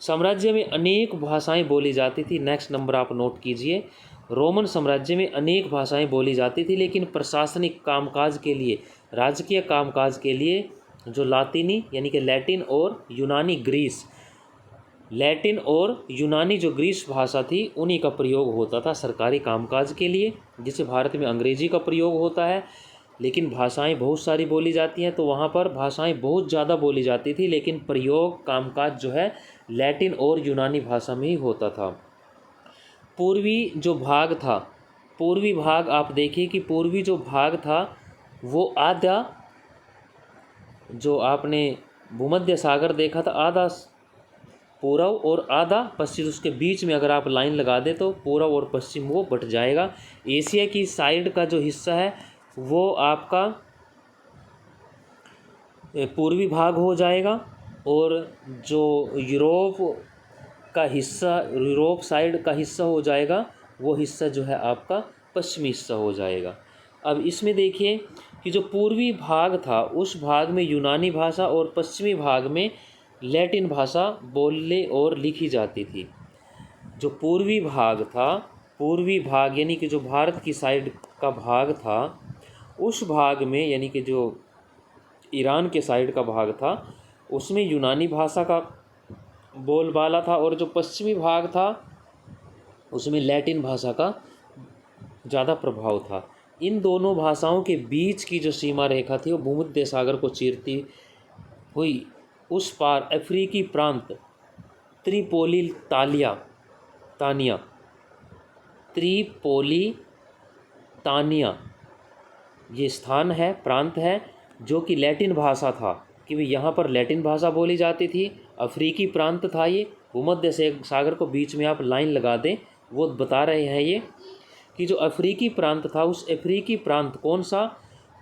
साम्राज्य में अनेक भाषाएं बोली जाती थी। नेक्स्ट नंबर आप नोट कीजिए। रोमन साम्राज्य में अनेक भाषाएं बोली जाती थी, लेकिन प्रशासनिक कामकाज के लिए, राजकीय कामकाज के लिए जो लातीनी यानी कि लैटिन और यूनानी ग्रीस, लैटिन और यूनानी जो ग्रीस भाषा थी उन्हीं का प्रयोग होता था सरकारी कामकाज के लिए। जिसे भारत में अंग्रेजी का प्रयोग होता है, लेकिन भाषाएं बहुत सारी बोली जाती हैं, तो वहाँ पर भाषाएं बहुत ज़्यादा बोली जाती थी, लेकिन प्रयोग कामकाज जो है लैटिन और यूनानी भाषा में ही होता था। पूर्वी जो भाग था, पूर्वी भाग आप देखिए कि पूर्वी जो भाग था वो आधा, जो आपने भूमध्य सागर देखा था, आधा पूर्व और आधा पश्चिम, उसके बीच में अगर आप लाइन लगा दें तो पूर्व और पश्चिम वो बट जाएगा। एशिया की साइड का जो हिस्सा है वो आपका पूर्वी भाग हो जाएगा, और जो यूरोप का हिस्सा, यूरोप साइड का हिस्सा हो जाएगा, वो हिस्सा जो है आपका पश्चिमी हिस्सा हो जाएगा। अब इसमें देखिए कि जो पूर्वी भाग था उस भाग में यूनानी भाषा और पश्चिमी भाग में लैटिन भाषा बोलने और लिखी जाती थी। जो पूर्वी भाग था, पूर्वी भाग यानी कि जो भारत की साइड का भाग था, उस भाग में यानी कि जो ईरान के साइड का भाग था उसमें यूनानी भाषा का बोलबाला था, और जो पश्चिमी भाग था उसमें लैटिन भाषा का ज़्यादा प्रभाव था। इन दोनों भाषाओं के बीच की जो सीमा रेखा थी वो भूमध्य सागर को चीरती हुई उस पार अफ्रीकी प्रांत त्रिपोलितानिया तानिया त्रिपोलितानिया ये स्थान है, प्रांत है, जो कि लैटिन भाषा था, कि यहाँ पर लैटिन भाषा बोली जाती थी। अफ्रीकी प्रांत था ये, भूमध्य सागर को बीच में आप लाइन लगा दें, वो बता रहे हैं ये कि जो अफ्रीकी प्रांत था, उस अफ्रीकी प्रांत कौन सा,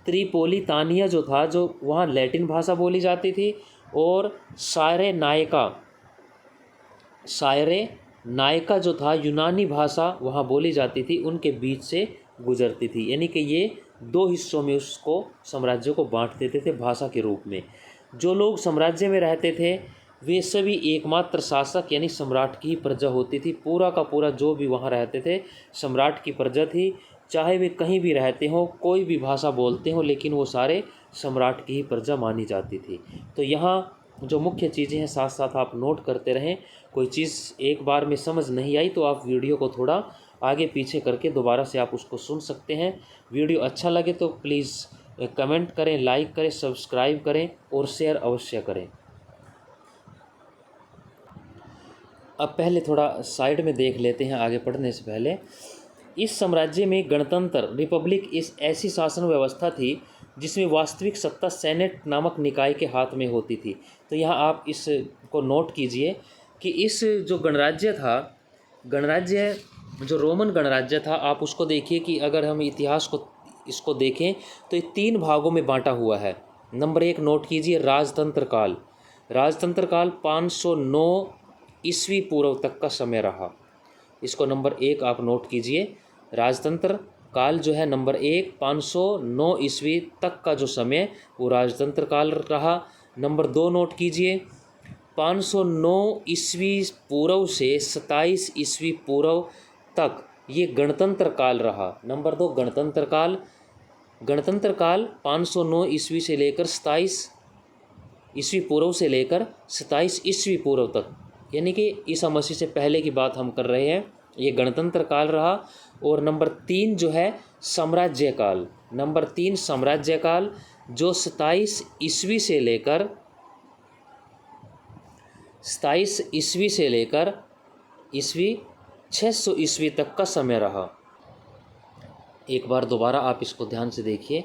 त्रिपोलितानिया जो था, जो वहाँ लैटिन भाषा बोली जाती थी, और सायरे नायका जो था, यूनानी भाषा वहाँ बोली जाती थी, उनके बीच से गुजरती थी। यानी कि ये दो हिस्सों में उसको, साम्राज्य को बांट देते थे भाषा के रूप में। जो लोग साम्राज्य में रहते थे वे सभी एकमात्र शासक यानी सम्राट की ही प्रजा होती थी। पूरा का पूरा जो भी वहाँ रहते थे सम्राट की प्रजा थी, चाहे वे कहीं भी रहते हों, कोई भी भाषा बोलते हों, लेकिन वो सारे सम्राट की ही प्रजा मानी जाती थी। तो यहाँ जो मुख्य चीज़ें हैं साथ साथ आप नोट करते रहें। कोई चीज़ एक बार में समझ नहीं आई तो आप वीडियो को थोड़ा आगे पीछे करके दोबारा से आप उसको सुन सकते हैं। वीडियो अच्छा लगे तो प्लीज़ कमेंट करें, लाइक करें, सब्सक्राइब करें और शेयर अवश्य करें। अब पहले थोड़ा साइड में देख लेते हैं आगे पढ़ने से पहले। इस साम्राज्य में गणतंत्र रिपब्लिक इस ऐसी शासन व्यवस्था थी जिसमें वास्तविक सत्ता सेनेट नामक निकाय के हाथ में होती थी। तो यहाँ आप इसको नोट कीजिए कि इस जो गणराज्य था, गणराज्य जो रोमन गणराज्य था, आप उसको देखिए कि अगर हम इतिहास को इसको देखें तो ये 3 भागों में बांटा हुआ है। नंबर 1 नोट कीजिए, राजतंत्र काल। राजतंत्र काल 509 ईस्वी पूर्व तक का समय रहा। इसको नंबर 1 आप नोट कीजिए। राजतंत्र काल जो है नंबर 1 509 ईस्वी तक का जो समय वो राजतंत्र काल रहा। नंबर 2 नोट कीजिए, 509 ईस्वी पूर्व से 27 ईस्वी पूर्व तक ये गणतंत्र काल रहा। नंबर 2 गणतंत्र काल। गणतंत्र काल 509 ईस्वी से लेकर 27 ईस्वी पूर्व से लेकर 27 ईस्वी पूर्व तक, यानी कि ईसा मसीह से पहले की बात हम कर रहे हैं, ये गणतंत्र काल रहा। और नंबर 3 जो है साम्राज्य काल। नंबर 3 साम्राज्य काल जो 27 ईस्वी से लेकर 600 ईस्वी तक का समय रहा। एक बार दोबारा आप इसको ध्यान से देखिए।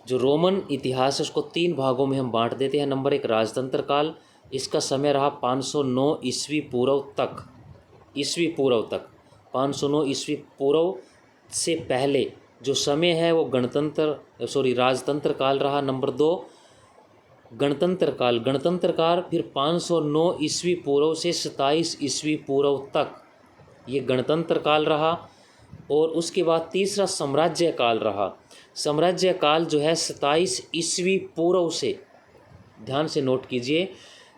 जो रोमन इतिहास है उसको 3 भागों में हम बांट देते हैं। नंबर 1 राजतंत्र काल, इसका समय रहा 509 ईस्वी पूर्व तक। 509 ईस्वी पूर्व से पहले जो समय है वो राजतंत्र काल रहा। नंबर 2 गणतंत्र काल फिर 509 ईस्वी पूर्व से 27 ईस्वी पूर्व तक ये गणतंत्र काल रहा। और उसके बाद तीसरा साम्राज्य काल रहा। साम्राज्य काल जो है 27 ईस्वी पूर्व से, ध्यान से नोट कीजिए,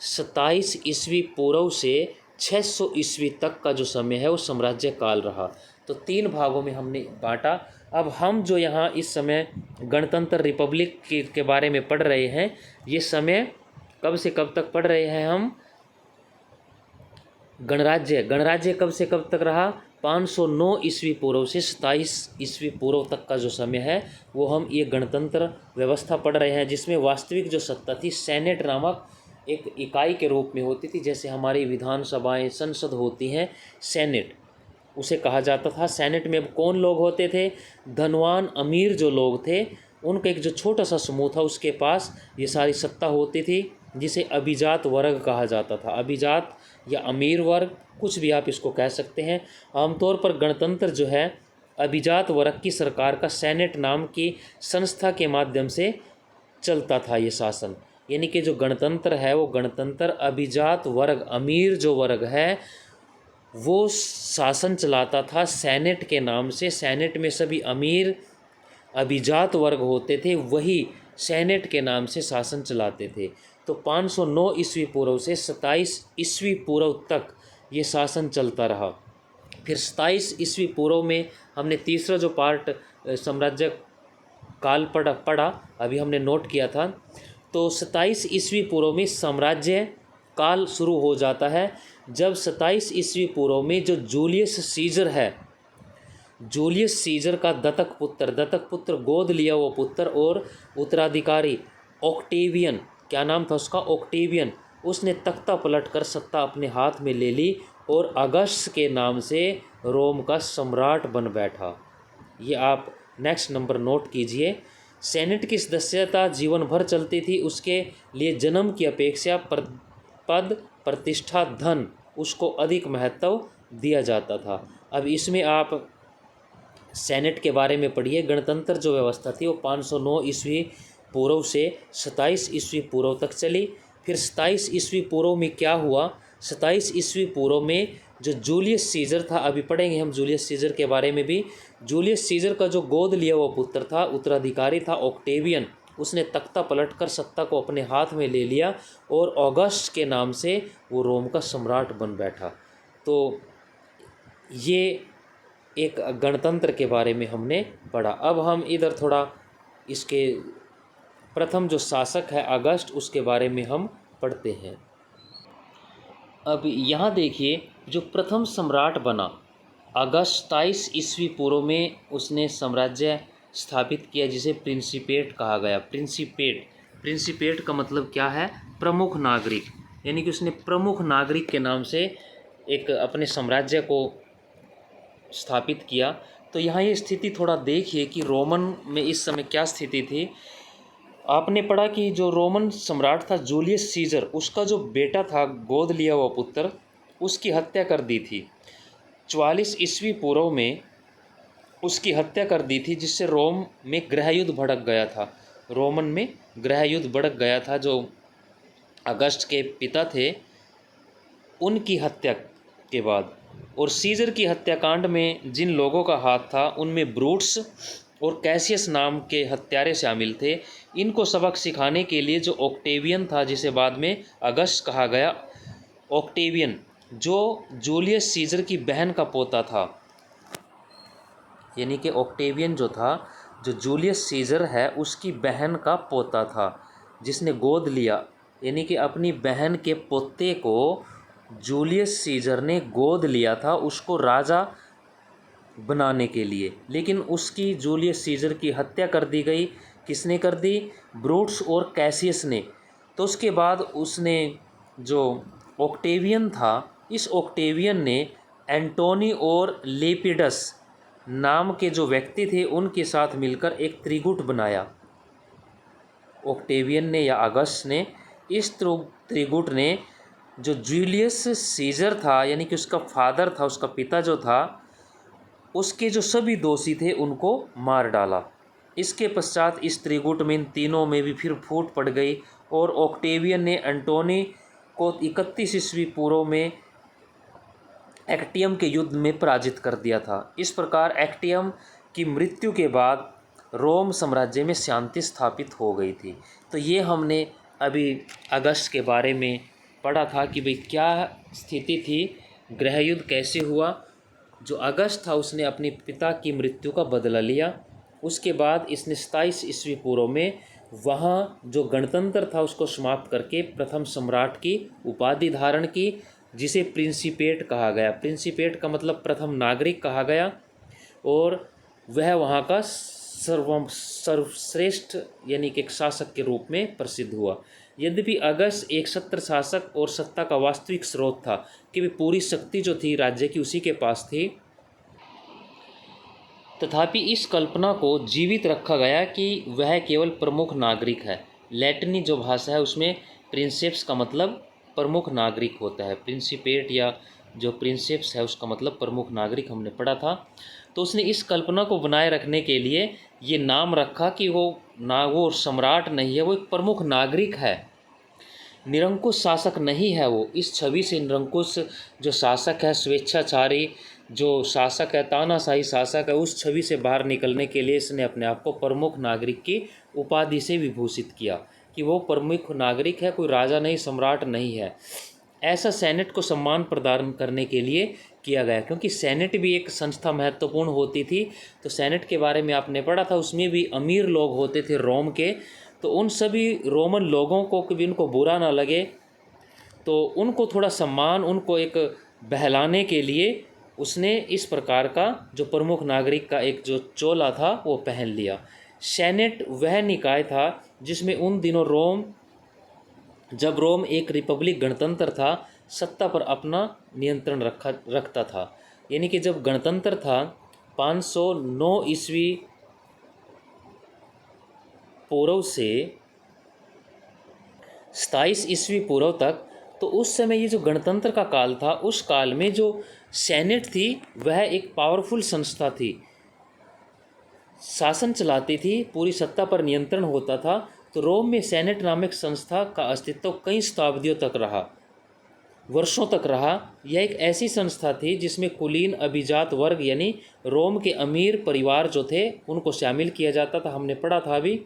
27 ईस्वी पूर्व से 600 ईस्वी तक का जो समय है वो साम्राज्य काल रहा। तो 3 भागों में हमने बांटा। अब हम जो यहाँ इस समय गणतंत्र रिपब्लिक के बारे में पढ़ रहे हैं, ये समय कब से कब तक पढ़ रहे हैं हम? गणराज्य कब से कब तक रहा? 509 ईस्वी पूर्व से 27 ईस्वी पूर्व तक का जो समय है वो हम ये गणतंत्र व्यवस्था पढ़ रहे हैं, जिसमें वास्तविक जो सत्ता थी सेनेट नामक एक इकाई के रूप में होती थी। जैसे हमारी विधानसभाएं, संसद होती हैं, सेनेट उसे कहा जाता था। सेनेट में कौन लोग होते थे? धनवान अमीर जो लोग थे, उनका एक जो छोटा सा समूह था उसके पास ये सारी सत्ता होती थी, जिसे अभिजात वर्ग कहा जाता था। अभिजात या अमीर वर्ग, कुछ भी आप इसको कह सकते हैं। आमतौर पर गणतंत्र जो है अभिजात वर्ग की सरकार का सेनेट नाम की संस्था के माध्यम से चलता था ये शासन। यानी कि जो गणतंत्र है वो गणतंत्र अभिजात वर्ग, अमीर जो वर्ग है वो शासन चलाता था सेनेट के नाम से। सेनेट में सभी अमीर अभिजात वर्ग होते थे, वही सेनेट के नाम से शासन चलाते थे। तो 509 ईस्वी पूर्व से 27 ईस्वी पूर्व तक ये शासन चलता रहा। फिर 27 ईस्वी पूर्व में हमने तीसरा जो पार्ट साम्राज्य काल पढ़ा अभी हमने नोट किया था। तो 27 ईस्वी पूर्व में साम्राज्य काल शुरू हो जाता है, जब 27 ईस्वी पूर्व में जो जूलियस सीजर है, जूलियस सीजर का दत्तक पुत्र गोद लिया वो पुत्र और उत्तराधिकारी ऑक्टेवियन, क्या नाम था उसका? ऑक्टेवियन। उसने तख्ता पलटकर सत्ता अपने हाथ में ले ली और अगस्त के नाम से रोम का सम्राट बन बैठा। ये आप नेक्स्ट नंबर नोट कीजिए। सेनेट की सदस्यता जीवन भर चलती थी। उसके लिए जन्म की अपेक्षा पद, प्रतिष्ठा, धन उसको अधिक महत्व दिया जाता था। अब इसमें आप सेनेट के बारे में पढ़िए। गणतंत्र जो व्यवस्था थी वो 509 ईस्वी पूर्व से 27 ईस्वी पूर्व तक चली। फिर 27 ईस्वी पूर्व में क्या हुआ? 27 ईस्वी पूर्व में जो जूलियस सीजर था, अभी पढ़ेंगे हम जूलियस सीजर के बारे में भी। जूलियस सीजर का जो गोद लिया हुआ पुत्र था, उत्तराधिकारी था ऑक्टेवियन, उसने तख्ता पलटकर सत्ता को अपने हाथ में ले लिया और ऑगस्ट के नाम से वो रोम का सम्राट बन बैठा। तो ये एक गणतंत्र के बारे में हमने पढ़ा। अब हम इधर थोड़ा इसके प्रथम जो शासक है अगस्त, उसके बारे में हम पढ़ते हैं। अब यहाँ देखिए, जो प्रथम सम्राट बना अगस्त 27 ईस्वी पूर्व में उसने साम्राज्य स्थापित किया जिसे प्रिंसिपेट कहा गया। प्रिंसिपेट का मतलब क्या है? प्रमुख नागरिक, यानी कि उसने प्रमुख नागरिक के नाम से एक अपने साम्राज्य को स्थापित किया। तो यहाँ ये स्थिति थोड़ा देखिए कि रोमन में इस समय क्या स्थिति थी। आपने पढ़ा कि जो रोमन सम्राट था जूलियस सीजर, उसका जो बेटा था गोद लिया हुआ पुत्र, उसकी हत्या कर दी थी 44 ईस्वी पूर्व में। उसकी हत्या कर दी थी, जिससे रोम में गृहयुद्ध भड़क गया था। रोमन में गृहयुद्ध भड़क गया था। जो अगस्त के पिता थे उनकी हत्या के बाद, और सीजर की हत्याकांड में जिन लोगों का हाथ था उनमें ब्रूट्स और कैसियस नाम के हत्यारे शामिल थे। इनको सबक सिखाने के लिए जो ऑक्टेवियन था, जिसे बाद में अगस्त कहा गया, ऑक्टेवियन जो जूलियस सीजर की बहन का पोता था, यानी कि ऑक्टेवियन जो था, जो जूलियस सीजर है उसकी बहन का पोता था, जिसने गोद लिया, यानी कि अपनी बहन के पोते को जूलियस सीजर ने गोद लिया था उसको राजा बनाने के लिए। लेकिन उसकी जूलियस सीजर की हत्या कर दी गई। किसने कर दी? ब्रूट्स और कैसियस ने। तो उसके बाद उसने जो ऑक्टेवियन था, इस ऑक्टेवियन ने एंटोनी और लेपिडस नाम के जो व्यक्ति थे उनके साथ मिलकर एक त्रिगुट बनाया। ऑक्टेवियन ने या अगस्त ने। इस त्रिगुट ने जो जूलियस सीजर था, यानी कि उसका फादर था, उसका पिता जो था, उसके जो सभी दोषी थे उनको मार डाला। इसके पश्चात इस त्रिगुट में इन तीनों में भी फिर फूट पड़ गई और ऑक्टेवियन ने एंटोनी को 31 ईस्वी पूर्व में एक्टियम के युद्ध में पराजित कर दिया था। इस प्रकार एक्टियम की मृत्यु के बाद रोम साम्राज्य में शांति स्थापित हो गई थी। तो ये हमने अभी अगस्त के बारे में पढ़ा था कि भाई क्या स्थिति थी, गृहयुद्ध कैसे हुआ। जो अगस्त था उसने अपने पिता की मृत्यु का बदला लिया। उसके बाद इसने 27 ईस्वी पूर्व में वहाँ जो गणतंत्र था उसको समाप्त करके प्रथम सम्राट की उपाधि धारण की, जिसे प्रिंसिपेट कहा गया। प्रिंसिपेट का मतलब प्रथम नागरिक कहा गया, और वह वहाँ का सर्वश्रेष्ठ यानी कि एक शासक के रूप में प्रसिद्ध हुआ। यद्यपि अगस्त एक सत्र शासक और सत्ता का वास्तविक स्रोत था कि वे पूरी शक्ति जो थी राज्य की उसी के पास थी, तथापि इस कल्पना को जीवित रखा गया कि वह केवल प्रमुख नागरिक है। लैटिनी जो भाषा है उसमें प्रिंसेप्स का मतलब प्रमुख नागरिक होता है। प्रिंसिपेट या जो प्रिंसेप्स है उसका मतलब प्रमुख नागरिक हमने पढ़ा था। तो उसने इस कल्पना को बनाए रखने के लिए ये नाम रखा कि वो सम्राट नहीं है, वो एक प्रमुख नागरिक है, निरंकुश शासक नहीं है। वो इस छवि से निरंकुश जो शासक है, स्वेच्छाचारी जो शासक है, तानाशाही शासक है, उस छवि से बाहर निकलने के लिए इसने अपने आप को प्रमुख नागरिक की उपाधि से विभूषित किया कि वो प्रमुख नागरिक है, कोई राजा नहीं, सम्राट नहीं है। ऐसा सेनेट को सम्मान प्रदान करने के लिए किया गया, क्योंकि सेनेट भी एक संस्था महत्वपूर्ण होती थी। तो सेनेट के बारे में आपने पढ़ा था, उसमें भी अमीर लोग होते थे रोम के। तो उन सभी रोमन लोगों को कभी उनको बुरा ना लगे, तो उनको थोड़ा सम्मान, उनको एक बहलाने के लिए उसने इस प्रकार का जो प्रमुख नागरिक का एक जो चोला था वो पहन लिया। सेनेट वह निकाय था जिसमें उन दिनों रोम जब रोम एक रिपब्लिक गणतंत्र था, सत्ता पर अपना नियंत्रण रखता था। यानी कि जब गणतंत्र था 509 ईस्वी पूर्व से 27 ईस्वी पूर्व तक, तो उस समय ये जो गणतंत्र का काल था, उस काल में जो सेनेट थी वह एक पावरफुल संस्था थी, शासन चलाती थी, पूरी सत्ता पर नियंत्रण होता था। तो रोम में सेनेट नामक संस्था का अस्तित्व कई शताब्दियों तक रहा, वर्षों तक रहा। यह एक ऐसी संस्था थी जिसमें कुलीन अभिजात वर्ग यानी रोम के अमीर परिवार जो थे उनको शामिल किया जाता था, हमने पढ़ा था अभी।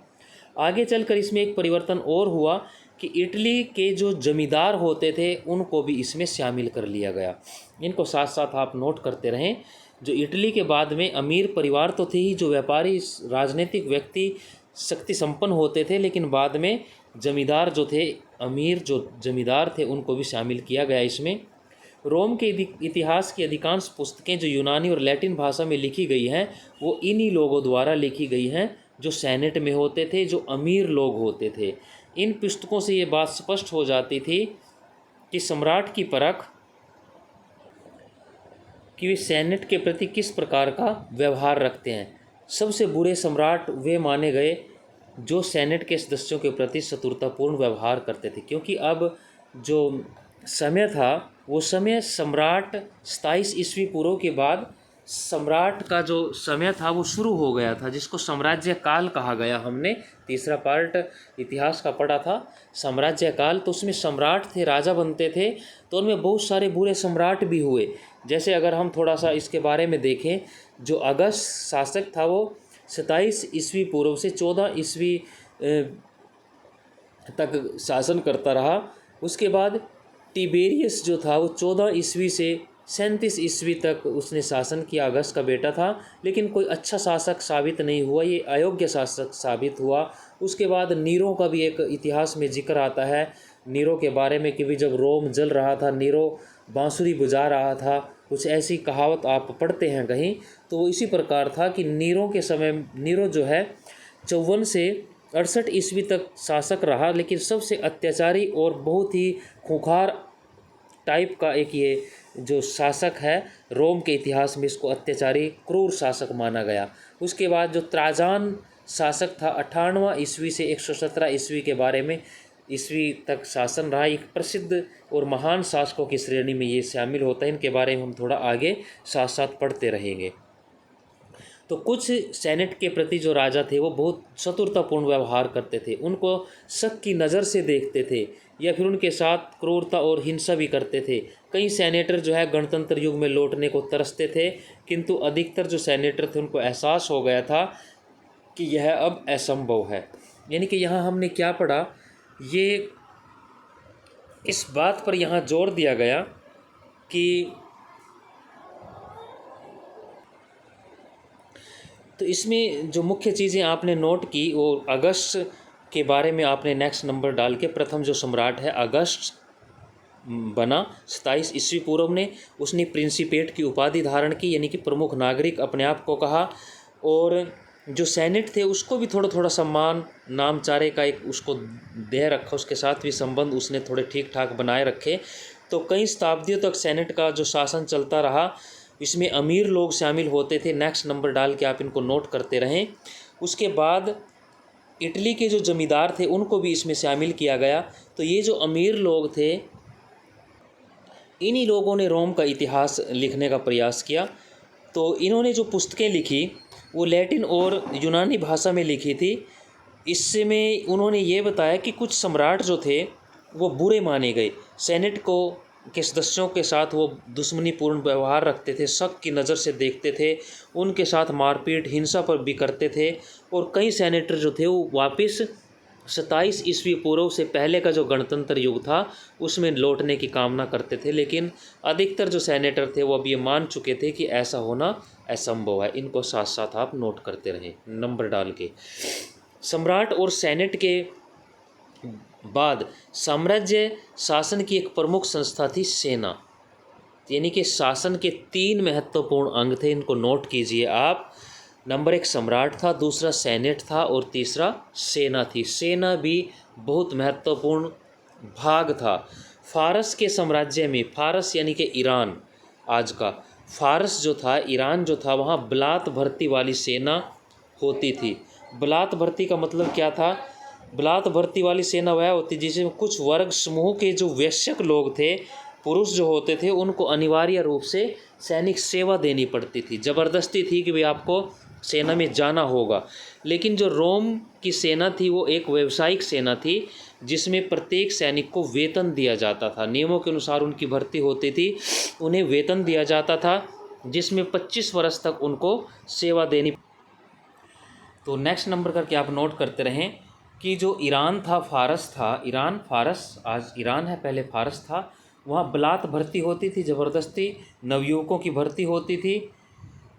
आगे चलकर इसमें एक परिवर्तन और हुआ कि इटली के जो जमींदार होते थे उनको भी इसमें शामिल कर लिया गया। इनको साथ साथ आप नोट करते रहें। जो इटली के बाद में अमीर परिवार तो थे ही, जो व्यापारी राजनीतिक व्यक्ति शक्ति संपन्न होते थे, लेकिन बाद में जमींदार जो थे, अमीर जो जमींदार थे, उनको भी शामिल किया गया इसमें। रोम के इतिहास की अधिकांश पुस्तकें जो यूनानी और लैटिन भाषा में लिखी गई हैं वो इन्हीं लोगों द्वारा लिखी गई हैं जो सेनेट में होते थे, जो अमीर लोग होते थे। इन पुस्तकों से ये बात स्पष्ट हो जाती थी कि सम्राट की परख, कि वे सेनेट के प्रति किस प्रकार का व्यवहार रखते हैं। सबसे बुरे सम्राट वे माने गए जो सेनेट के सदस्यों के प्रति शत्रुतापूर्ण व्यवहार करते थे, क्योंकि अब जो समय था वो समय सम्राट 27 ईस्वी पूर्व के बाद सम्राट का जो समय था वो शुरू हो गया था, जिसको साम्राज्य काल कहा गया। हमने तीसरा पार्ट इतिहास का पढ़ा था, साम्राज्य काल। तो उसमें सम्राट थे, राजा बनते थे, तो उनमें बहुत सारे बुरे सम्राट भी हुए। जैसे अगर हम थोड़ा सा इसके बारे में देखें, जो अगस्त शासक था वो 27 ईस्वी पूर्व से 14 ईस्वी तक शासन करता रहा। उसके बाद टिबेरियस जो था वो 14 ईस्वी से 37 ईस्वी तक उसने शासन किया, अगस्त का बेटा था, लेकिन कोई अच्छा शासक साबित नहीं हुआ, ये अयोग्य शासक साबित हुआ। उसके बाद नीरो का भी एक इतिहास में जिक्र आता है नीरो के बारे में कि भी जब रोम जल रहा था, नीरो बांसुरी बजा रहा था, कुछ ऐसी कहावत आप पढ़ते हैं कहीं। तो वो इसी प्रकार था कि नीरो के समय, नीरो जो है 54 से 68 ईस्वी तक शासक रहा, लेकिन सबसे अत्याचारी और बहुत ही खूंखार टाइप का एक ये जो शासक है रोम के इतिहास में, इसको अत्याचारी क्रूर शासक माना गया। उसके बाद जो त्राजान शासक था 98 ईस्वी से 117 ईस्वी के बारे में ईस्वी तक शासन रहा, एक प्रसिद्ध और महान शासकों की श्रेणी में ये शामिल होता है। इनके बारे में हम थोड़ा आगे साथ साथ पढ़ते रहेंगे। तो कुछ सेनेट के प्रति जो राजा थे वो बहुत शत्रुतापूर्ण व्यवहार करते थे, उनको शक की नज़र से देखते थे या फिर उनके साथ क्रूरता और हिंसा भी करते थे। कई सेनेटर जो है गणतंत्र युग में लौटने को तरसते थे, किंतु अधिकतर जो सेनेटर थे उनको एहसास हो गया था कि यह अब असंभव है। यानी कि यहाँ हमने क्या पढ़ा, ये इस बात पर यहाँ जोर दिया गया कि तो इसमें जो मुख्य चीज़ें आपने नोट की वो अगस्त के बारे में आपने नेक्स्ट नंबर डाल के, प्रथम जो सम्राट है अगस्त बना 27 ईस्वी पूर्व ने, उसने प्रिंसिपेट की उपाधि धारण की, यानी कि प्रमुख नागरिक अपने आप को कहा। और जो सेनेट थे उसको भी थोड़ा थोड़ा सम्मान, नामचारे का एक उसको दे रखा, उसके साथ भी संबंध उसने थोड़े ठीक ठाक बनाए रखे। तो कई शताब्दियों तक सेनेट का जो शासन चलता रहा, इसमें अमीर लोग शामिल होते थे। नेक्स्ट नंबर डाल के आप इनको नोट करते रहें। उसके बाद इटली के जो जमींदार थे उनको भी इसमें शामिल किया गया। तो ये जो अमीर लोग थे, इन्हीं लोगों ने रोम का इतिहास लिखने का प्रयास किया। तो इन्होंने जो पुस्तकें लिखी वो लैटिन और यूनानी भाषा में लिखी थी। इसमें उन्होंने ये बताया कि कुछ सम्राट जो थे वो बुरे माने गए, सेनेट को के सदस्यों के साथ वो दुश्मनीपूर्ण व्यवहार रखते थे, शक की नज़र से देखते थे, उनके साथ मारपीट हिंसा पर भी करते थे। और कई सेनेटर जो थे वो वापस 27 ईस्वी पूर्व से पहले का जो गणतंत्र युग था उसमें लौटने की कामना करते थे, लेकिन अधिकतर जो सेनेटर थे वो अब ये मान चुके थे कि ऐसा होना असंभव है। इनको साथ साथ आप नोट करते रहें नंबर डाल के। सम्राट और सेनेट के बाद साम्राज्य शासन की एक प्रमुख संस्था थी सेना, यानी कि शासन के 3 महत्वपूर्ण अंग थे, इनको नोट कीजिए आप। नंबर 1 सम्राट था, दूसरा सेनेट था और तीसरा सेना थी। सेना भी बहुत महत्वपूर्ण भाग था। फारस के साम्राज्य में, फारस यानी कि ईरान, आज का फारस जो था, ईरान जो था, वहाँ बलात भर्ती वाली सेना होती थी। बलात भर्ती का मतलब क्या था? बलात भर्ती वाली सेना वह होती जिसमें कुछ वर्ग समूह के जो वयस्क लोग थे, पुरुष जो होते थे, उनको अनिवार्य रूप से सैनिक सेवा देनी पड़ती थी। ज़बरदस्ती थी कि भाई आपको सेना में जाना होगा। लेकिन जो रोम की सेना थी वो एक व्यावसायिक सेना थी जिसमें प्रत्येक सैनिक को वेतन दिया जाता था। नियमों के अनुसार उनकी भर्ती होती थी, उन्हें वेतन दिया जाता था जिसमें 25 वर्ष तक उनको सेवा देनी। तो नेक्स्ट नंबर करके आप नोट करते रहें कि जो ईरान था, फारस था, ईरान फारस, आज ईरान है, पहले फारस था, वहाँ बलात भर्ती होती थी, ज़बरदस्ती नवयुवकों की भर्ती होती थी।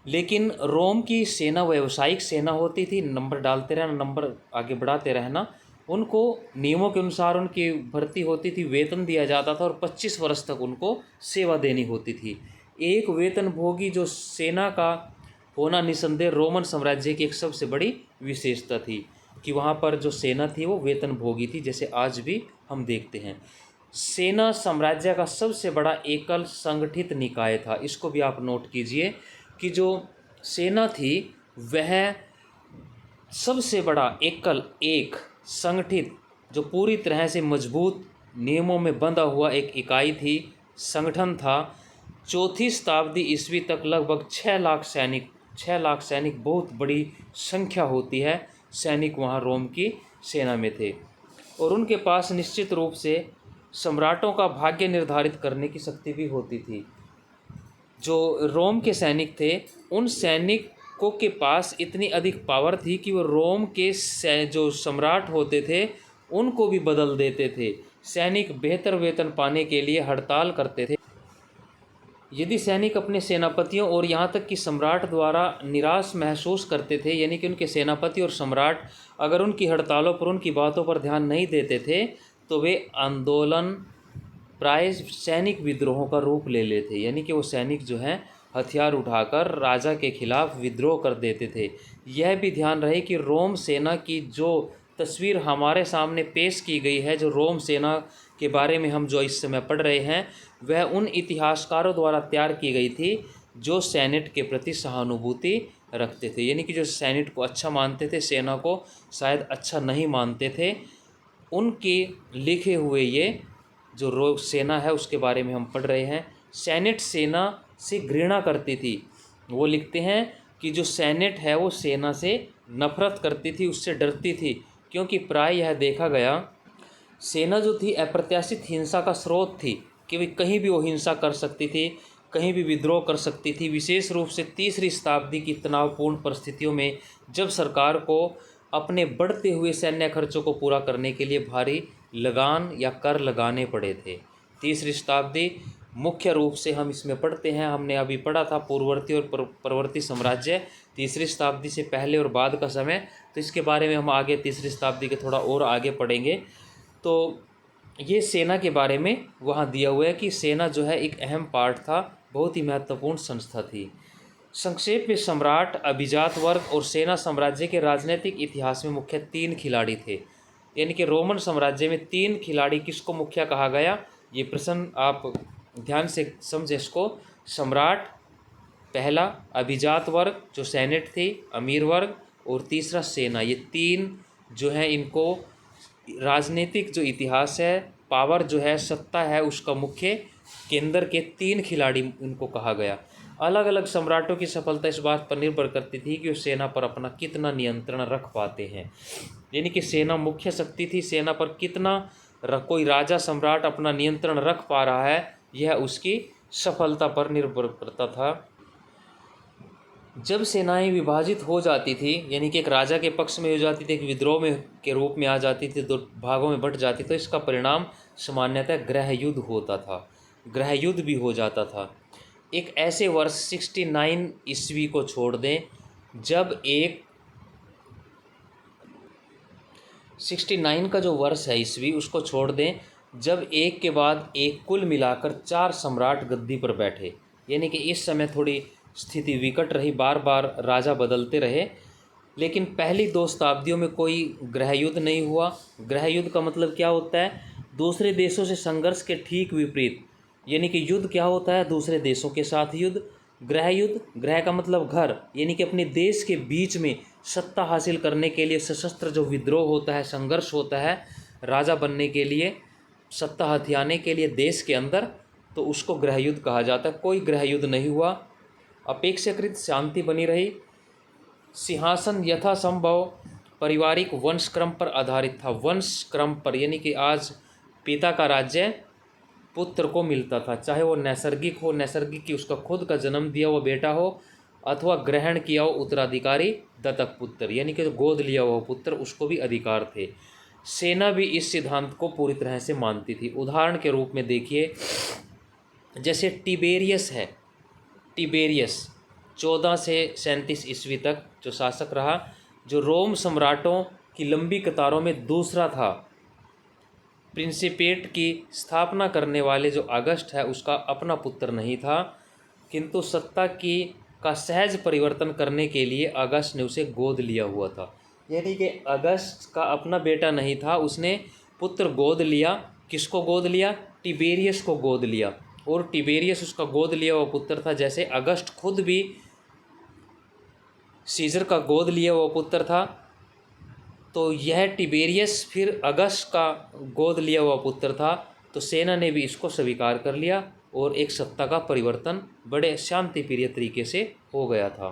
लेकिन रोम की सेना व्यावसायिक सेना होती थी, नंबर डालते रहना, नंबर आगे बढ़ाते रहना। उनको नियमों के अनुसार उनकी भर्ती होती थी, वेतन दिया जाता था और 25 वर्ष तक उनको सेवा देनी होती थी। एक वेतनभोगी जो सेना का होना निसंदेह रोमन साम्राज्य की एक सबसे बड़ी विशेषता थी कि वहाँ पर जो सेना थी वो वेतनभोगी थी, जैसे आज भी हम देखते हैं। सेना साम्राज्य का सबसे बड़ा एकल संगठित निकाय था। इसको भी आप नोट कीजिए कि जो सेना थी वह सबसे बड़ा एकल, एक संगठित, जो पूरी तरह से मजबूत नियमों में बंधा हुआ एक इकाई थी, संगठन था। चौथी शताब्दी ईस्वी तक लगभग 6 लाख सैनिक बहुत बड़ी संख्या होती है, सैनिक वहाँ रोम की सेना में थे। और उनके पास निश्चित रूप से सम्राटों का भाग्य निर्धारित करने की शक्ति भी होती थी। जो रोम के सैनिक थे, उन सैनिकों के पास इतनी अधिक पावर थी कि वो रोम के जो सम्राट होते थे उनको भी बदल देते थे। सैनिक बेहतर वेतन पाने के लिए हड़ताल करते थे। यदि सैनिक अपने सेनापतियों और यहाँ तक कि सम्राट द्वारा निराश महसूस करते थे, यानी कि उनके सेनापति और सम्राट अगर उनकी हड़तालों पर, उनकी बातों पर ध्यान नहीं देते थे, तो वे आंदोलन, प्राय सैनिक विद्रोहों का रूप ले लेते। यानी कि वो सैनिक जो हैं हथियार उठाकर राजा के खिलाफ विद्रोह कर देते थे। यह भी ध्यान रहे कि रोम सेना की जो तस्वीर हमारे सामने पेश की गई है, जो रोम सेना के बारे में हम जो इस समय पढ़ रहे हैं, वह उन इतिहासकारों द्वारा तैयार की गई थी जो सैनिक के प्रति सहानुभूति रखते थे। यानी कि जो सैनिक को अच्छा मानते थे, सेना को शायद अच्छा नहीं मानते थे, उनके लिखे हुए ये जो सेना है उसके बारे में हम पढ़ रहे हैं। सेनेट सेना से घृणा करती थी। वो लिखते हैं कि जो सेनेट है वो सेना से नफरत करती थी, उससे डरती थी, क्योंकि प्राय यह देखा गया सेना जो थी अप्रत्याशित हिंसा का स्रोत थी, कि वे कहीं भी वो हिंसा कर सकती थी, कहीं भी विद्रोह कर सकती थी। विशेष रूप से तीसरी शताब्दी की तनावपूर्ण परिस्थितियों में, जब सरकार को अपने बढ़ते हुए सैन्य खर्चों को पूरा करने के लिए भारी लगान या कर लगाने पड़े थे। तीसरी शताब्दी मुख्य रूप से हम इसमें पढ़ते हैं, हमने अभी पढ़ा था पूर्ववर्ती और परवर्ती साम्राज्य, तीसरी शताब्दी से पहले और बाद का समय। तो इसके बारे में हम आगे तीसरी शताब्दी के थोड़ा और आगे पढ़ेंगे। तो ये सेना के बारे में वहाँ दिया हुआ है कि सेना जो है एक अहम पार्ट था, बहुत ही महत्वपूर्ण संस्था थी। संक्षेप में सम्राट, अभिजात वर्ग और सेना साम्राज्य के राजनीतिक इतिहास में मुख्य 3 खिलाड़ी थे। यानी कि रोमन साम्राज्य में 3 खिलाड़ी किसको मुख्य कहा गया, ये प्रश्न आप ध्यान से समझे इसको। सम्राट, पहला अभिजात वर्ग जो सेनेट थी, अमीर वर्ग, और तीसरा सेना। ये 3 जो है, इनको राजनीतिक जो इतिहास है, पावर जो है, सत्ता है, उसका मुख्य केंद्र के 3 खिलाड़ी इनको कहा गया। अलग अलग सम्राटों की सफलता इस बात पर निर्भर करती थी कि वो सेना पर अपना कितना नियंत्रण रख पाते हैं। यानी कि सेना मुख्य शक्ति थी, सेना पर कितना कोई राजा सम्राट अपना नियंत्रण रख पा रहा है, यह उसकी सफलता पर निर्भर करता था। जब सेनाएं विभाजित हो जाती थी, यानी कि एक राजा के पक्ष में हो जाती थी, एक विद्रोह में के रूप में आ जाती थी, 2 भागों में बट जाती, तो इसका परिणाम सामान्यतः गृह युद्ध होता था, गृह युद्ध भी हो जाता था। एक ऐसे वर्ष 69 ईस्वी को छोड़ दें, जब एक 69 का जो वर्ष है ईस्वी, उसको छोड़ दें, जब एक के बाद एक कुल मिलाकर 4 सम्राट गद्दी पर बैठे। यानी कि इस समय थोड़ी स्थिति विकट रही, बार बार राजा बदलते रहे, लेकिन पहली 2 शताब्दियों में कोई गृह युद्ध नहीं हुआ। गृह युद्ध का मतलब क्या होता है, दूसरे देशों से संघर्ष के ठीक विपरीत, यानी कि युद्ध क्या होता है, दूसरे देशों के साथ युद्ध। गृह युद्ध, गृह का मतलब घर, यानी कि अपने देश के बीच में सत्ता हासिल करने के लिए सशस्त्र जो विद्रोह होता है, संघर्ष होता है राजा बनने के लिए, सत्ता हथियाने के लिए देश के अंदर, तो उसको गृह युद्ध कहा जाता है। कोई गृह युद्ध नहीं हुआ, अपेक्षाकृत शांति बनी रही। सिंहासन यथासंभव पारिवारिक वंशक्रम पर आधारित था, वंशक्रम पर, यानी कि आज पिता का राज्य पुत्र को मिलता था, चाहे वो नैसर्गिक हो, नैसर्गिक की उसका खुद का जन्म दिया हुआ बेटा हो, अथवा ग्रहण किया हो उत्तराधिकारी दत्तक पुत्र, यानी कि जो गोद लिया हुआ पुत्र, उसको भी अधिकार थे। सेना भी इस सिद्धांत को पूरी तरह से मानती थी। उदाहरण के रूप में देखिए, जैसे टिबेरियस है, टिबेरियस 14 से 37 ईस्वी तक जो शासक रहा, जो रोम सम्राटों की लंबी कतारों में दूसरा था। प्रिंसिपेट की स्थापना करने वाले जो अगस्ट है, उसका अपना पुत्र नहीं था, किंतु सत्ता का सहज परिवर्तन करने के लिए अगस्त ने उसे गोद लिया हुआ था। यानी कि अगस्त का अपना बेटा नहीं था, उसने पुत्र गोद लिया। किसको गोद लिया? टिबेरियस को गोद लिया, और टिबेरियस उसका गोद लिया हुआ पुत्र था। जैसे अगस्त खुद भी सीजर का गोद लिया हुआ पुत्र था, तो यह टिबेरियस फिर अगस्त का गोद लिया हुआ पुत्र था। तो सेना ने भी इसको स्वीकार कर लिया और एक सत्ता का परिवर्तन बड़े शांतिप्रिय तरीके से हो गया था।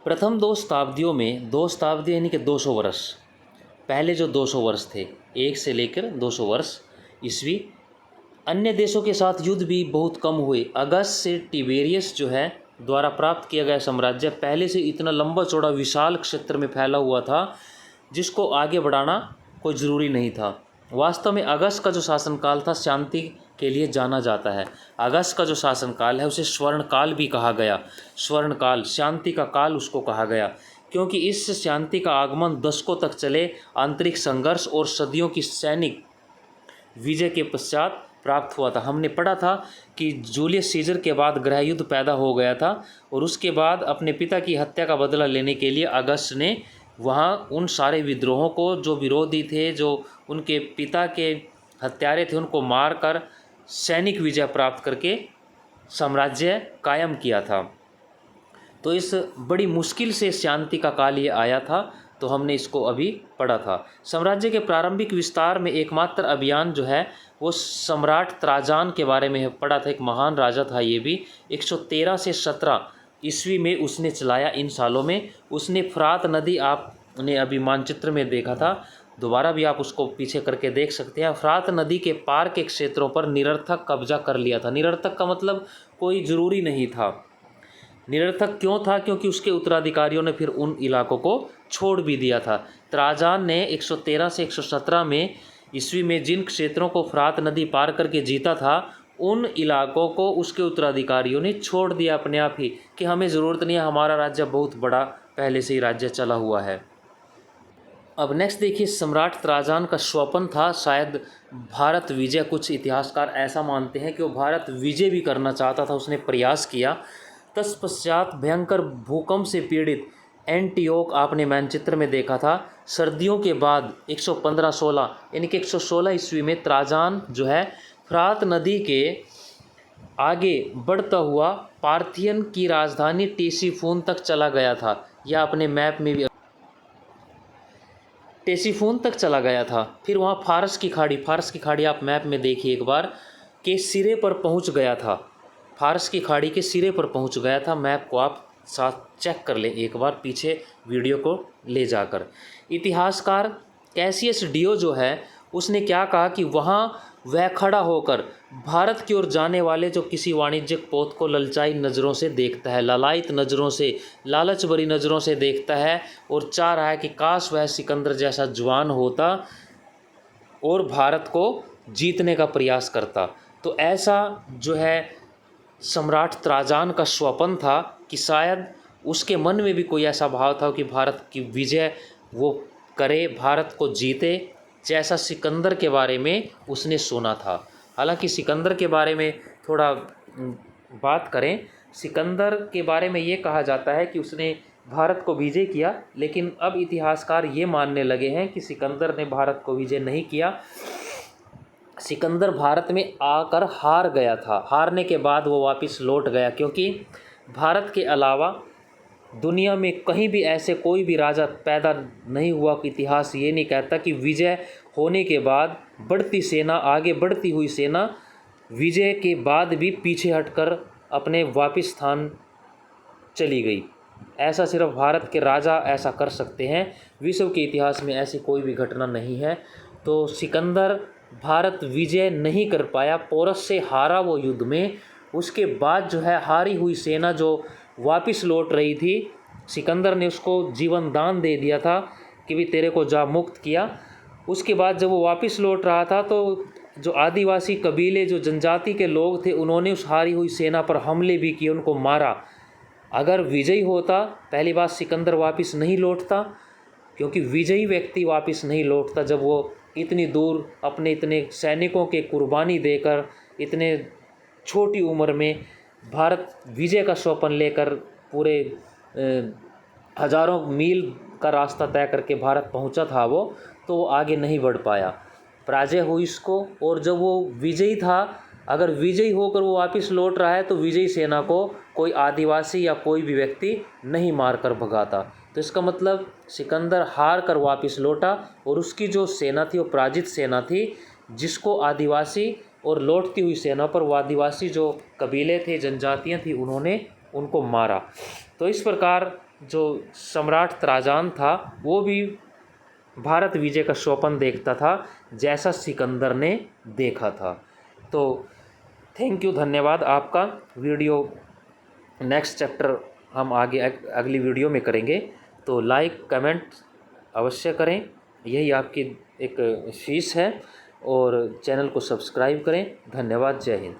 प्रथम 2 शताब्दियों में, 2 शताब्दी यानी कि 200 वर्ष, पहले जो 200 वर्ष थे, 1 से लेकर 200 वर्ष ईस्वी, अन्य देशों के साथ युद्ध भी बहुत कम हुए। अगस्त से टिबेरियस जो है द्वारा प्राप्त किया गया साम्राज्य पहले से इतना लंबा चौड़ा विशाल क्षेत्र में फैला हुआ था, जिसको आगे बढ़ाना कोई ज़रूरी नहीं था। वास्तव में अगस्त का जो शासनकाल था शांति के लिए जाना जाता है। अगस्त का जो शासनकाल है उसे स्वर्णकाल भी कहा गया। स्वर्णकाल, शांति का काल उसको कहा गया, क्योंकि इस शांति का आगमन दशकों तक चले आंतरिक संघर्ष और सदियों की सैनिक विजय के पश्चात प्राप्त हुआ था। हमने पढ़ा था कि जूलियस सीजर के बाद गृह युद्ध पैदा हो गया था, और उसके बाद अपने पिता की हत्या का बदला लेने के लिए अगस्त ने वहाँ उन सारे विद्रोहों को, जो विरोधी थे, जो उनके पिता के हत्यारे थे, उनको मारकर सैनिक विजय प्राप्त करके साम्राज्य कायम किया था। तो इस बड़ी मुश्किल से शांति का काल ये आया था, तो हमने इसको अभी पढ़ा था। साम्राज्य के प्रारंभिक विस्तार में एकमात्र अभियान जो है वो सम्राट त्राजान के बारे में पढ़ा था। एक महान राजा था, ये भी 113 से 17 ईस्वी में उसने चलाया। इन सालों में उसने फरात नदी, आपने अभी मानचित्र में देखा था, दोबारा भी आप उसको पीछे करके देख सकते हैं, फरात नदी के पार के क्षेत्रों पर निरर्थक कब्जा कर लिया था। निरर्थक का मतलब कोई ज़रूरी नहीं था। निरर्थक क्यों था? क्योंकि उसके उत्तराधिकारियों ने फिर उन इलाकों को छोड़ भी दिया था। त्राजान ने 113 से 117 में ईस्वी में जिन क्षेत्रों को फरात नदी पार करके जीता था, उन इलाकों को उसके उत्तराधिकारियों ने छोड़ दिया अपने आप ही, कि हमें ज़रूरत नहीं है, हमारा राज्य बहुत बड़ा पहले से ही राज्य चला हुआ है। अब नेक्स्ट देखिए, सम्राट त्राजान का स्वप्न था शायद भारत विजय। कुछ इतिहासकार ऐसा मानते हैं कि वो भारत विजय भी करना चाहता था, उसने प्रयास किया। तत्पश्चात भयंकर भूकंप से पीड़ित एंटियोक, आपने मानचित्र में देखा था, सर्दियों के बाद 115-16 यानी कि 116 ईस्वी में त्राजान जो है फरात नदी के आगे बढ़ता हुआ पार्थियन की राजधानी टेसीफून तक चला गया था। यह अपने मैप में भी टेसीफून तक चला गया था। फिर वहाँ फारस की खाड़ी आप मैप में देखिए एक बार, के सिरे पर पहुँच गया था। फारस की खाड़ी के सिरे पर पहुँच गया था। मैप को आप साथ चेक कर लें एक बार, पीछे वीडियो को ले जाकर। इतिहासकार कैसियस डियो जो है उसने क्या कहा कि वहाँ वह खड़ा होकर भारत की ओर जाने वाले जो किसी वाणिज्यिक पोत को ललचाई नज़रों से देखता है, लालायित नज़रों से, लालच भरी नज़रों से देखता है, और चाह रहा है कि काश वह सिकंदर जैसा जवान होता और भारत को जीतने का प्रयास करता। तो ऐसा जो है सम्राट त्राजान का स्वप्न था कि शायद उसके मन में भी कोई ऐसा भाव था कि भारत की विजय वो करे, भारत को जीते, जैसा सिकंदर के बारे में उसने सुना था। हालांकि सिकंदर के बारे में थोड़ा बात करें, सिकंदर के बारे में ये कहा जाता है कि उसने भारत को विजय किया, लेकिन अब इतिहासकार ये मानने लगे हैं कि सिकंदर ने भारत को विजय नहीं किया। सिकंदर भारत में आकर हार गया था। हारने के बाद वो वापस लौट गया, क्योंकि भारत के अलावा दुनिया में कहीं भी ऐसे कोई भी राजा पैदा नहीं हुआ कि इतिहास ये नहीं कहता कि विजय होने के बाद बढ़ती सेना, आगे बढ़ती हुई सेना विजय के बाद भी पीछे हटकर अपने वापस स्थान चली गई। ऐसा सिर्फ भारत के राजा ऐसा कर सकते हैं, विश्व के इतिहास में ऐसी कोई भी घटना नहीं है। तो सिकंदर भारत विजय नहीं कर पाया, पोरस से हारा वो युद्ध में। उसके बाद जो है हारी हुई सेना जो वापस लौट रही थी, सिकंदर ने उसको जीवन दान दे दिया था कि भी तेरे को जा मुक्त किया। उसके बाद जब वो वापस लौट रहा था तो जो आदिवासी कबीले, जो जनजाति के लोग थे, उन्होंने उस हारी हुई सेना पर हमले भी किए, उनको मारा। अगर विजयी होता, पहली बात सिकंदर वापस नहीं लौटता, क्योंकि विजयी व्यक्ति वापस नहीं लौटता जब वो इतनी दूर अपने इतने सैनिकों के कुर्बानी देकर इतने छोटी उम्र में भारत विजय का स्वप्न लेकर पूरे हजारों मील का रास्ता तय करके भारत पहुंचा था वो, तो वो आगे नहीं बढ़ पाया, पराजय हुई इसको। और जब वो विजयी था, अगर विजयी होकर वो वापस लौट रहा है तो विजयी सेना को कोई आदिवासी या कोई भी व्यक्ति नहीं मारकर भगाता। तो इसका मतलब सिकंदर हार कर वापस लौटा और उसकी जो सेना थी वो पराजित सेना थी, जिसको आदिवासी और लौटती हुई सेना पर वो आदिवासी जो कबीले थे, जनजातियाँ थी, उन्होंने उनको मारा। तो इस प्रकार जो सम्राट त्राजान था वो भी भारत विजय का स्वप्न देखता था, जैसा सिकंदर ने देखा था। तो थैंक यू, धन्यवाद आपका। वीडियो नेक्स्ट चैप्टर हम आगे अगली वीडियो में करेंगे, तो लाइक कमेंट अवश्य करें, यही आपकी एक फीस है, और चैनल को सब्सक्राइब करें। धन्यवाद, जय हिंद।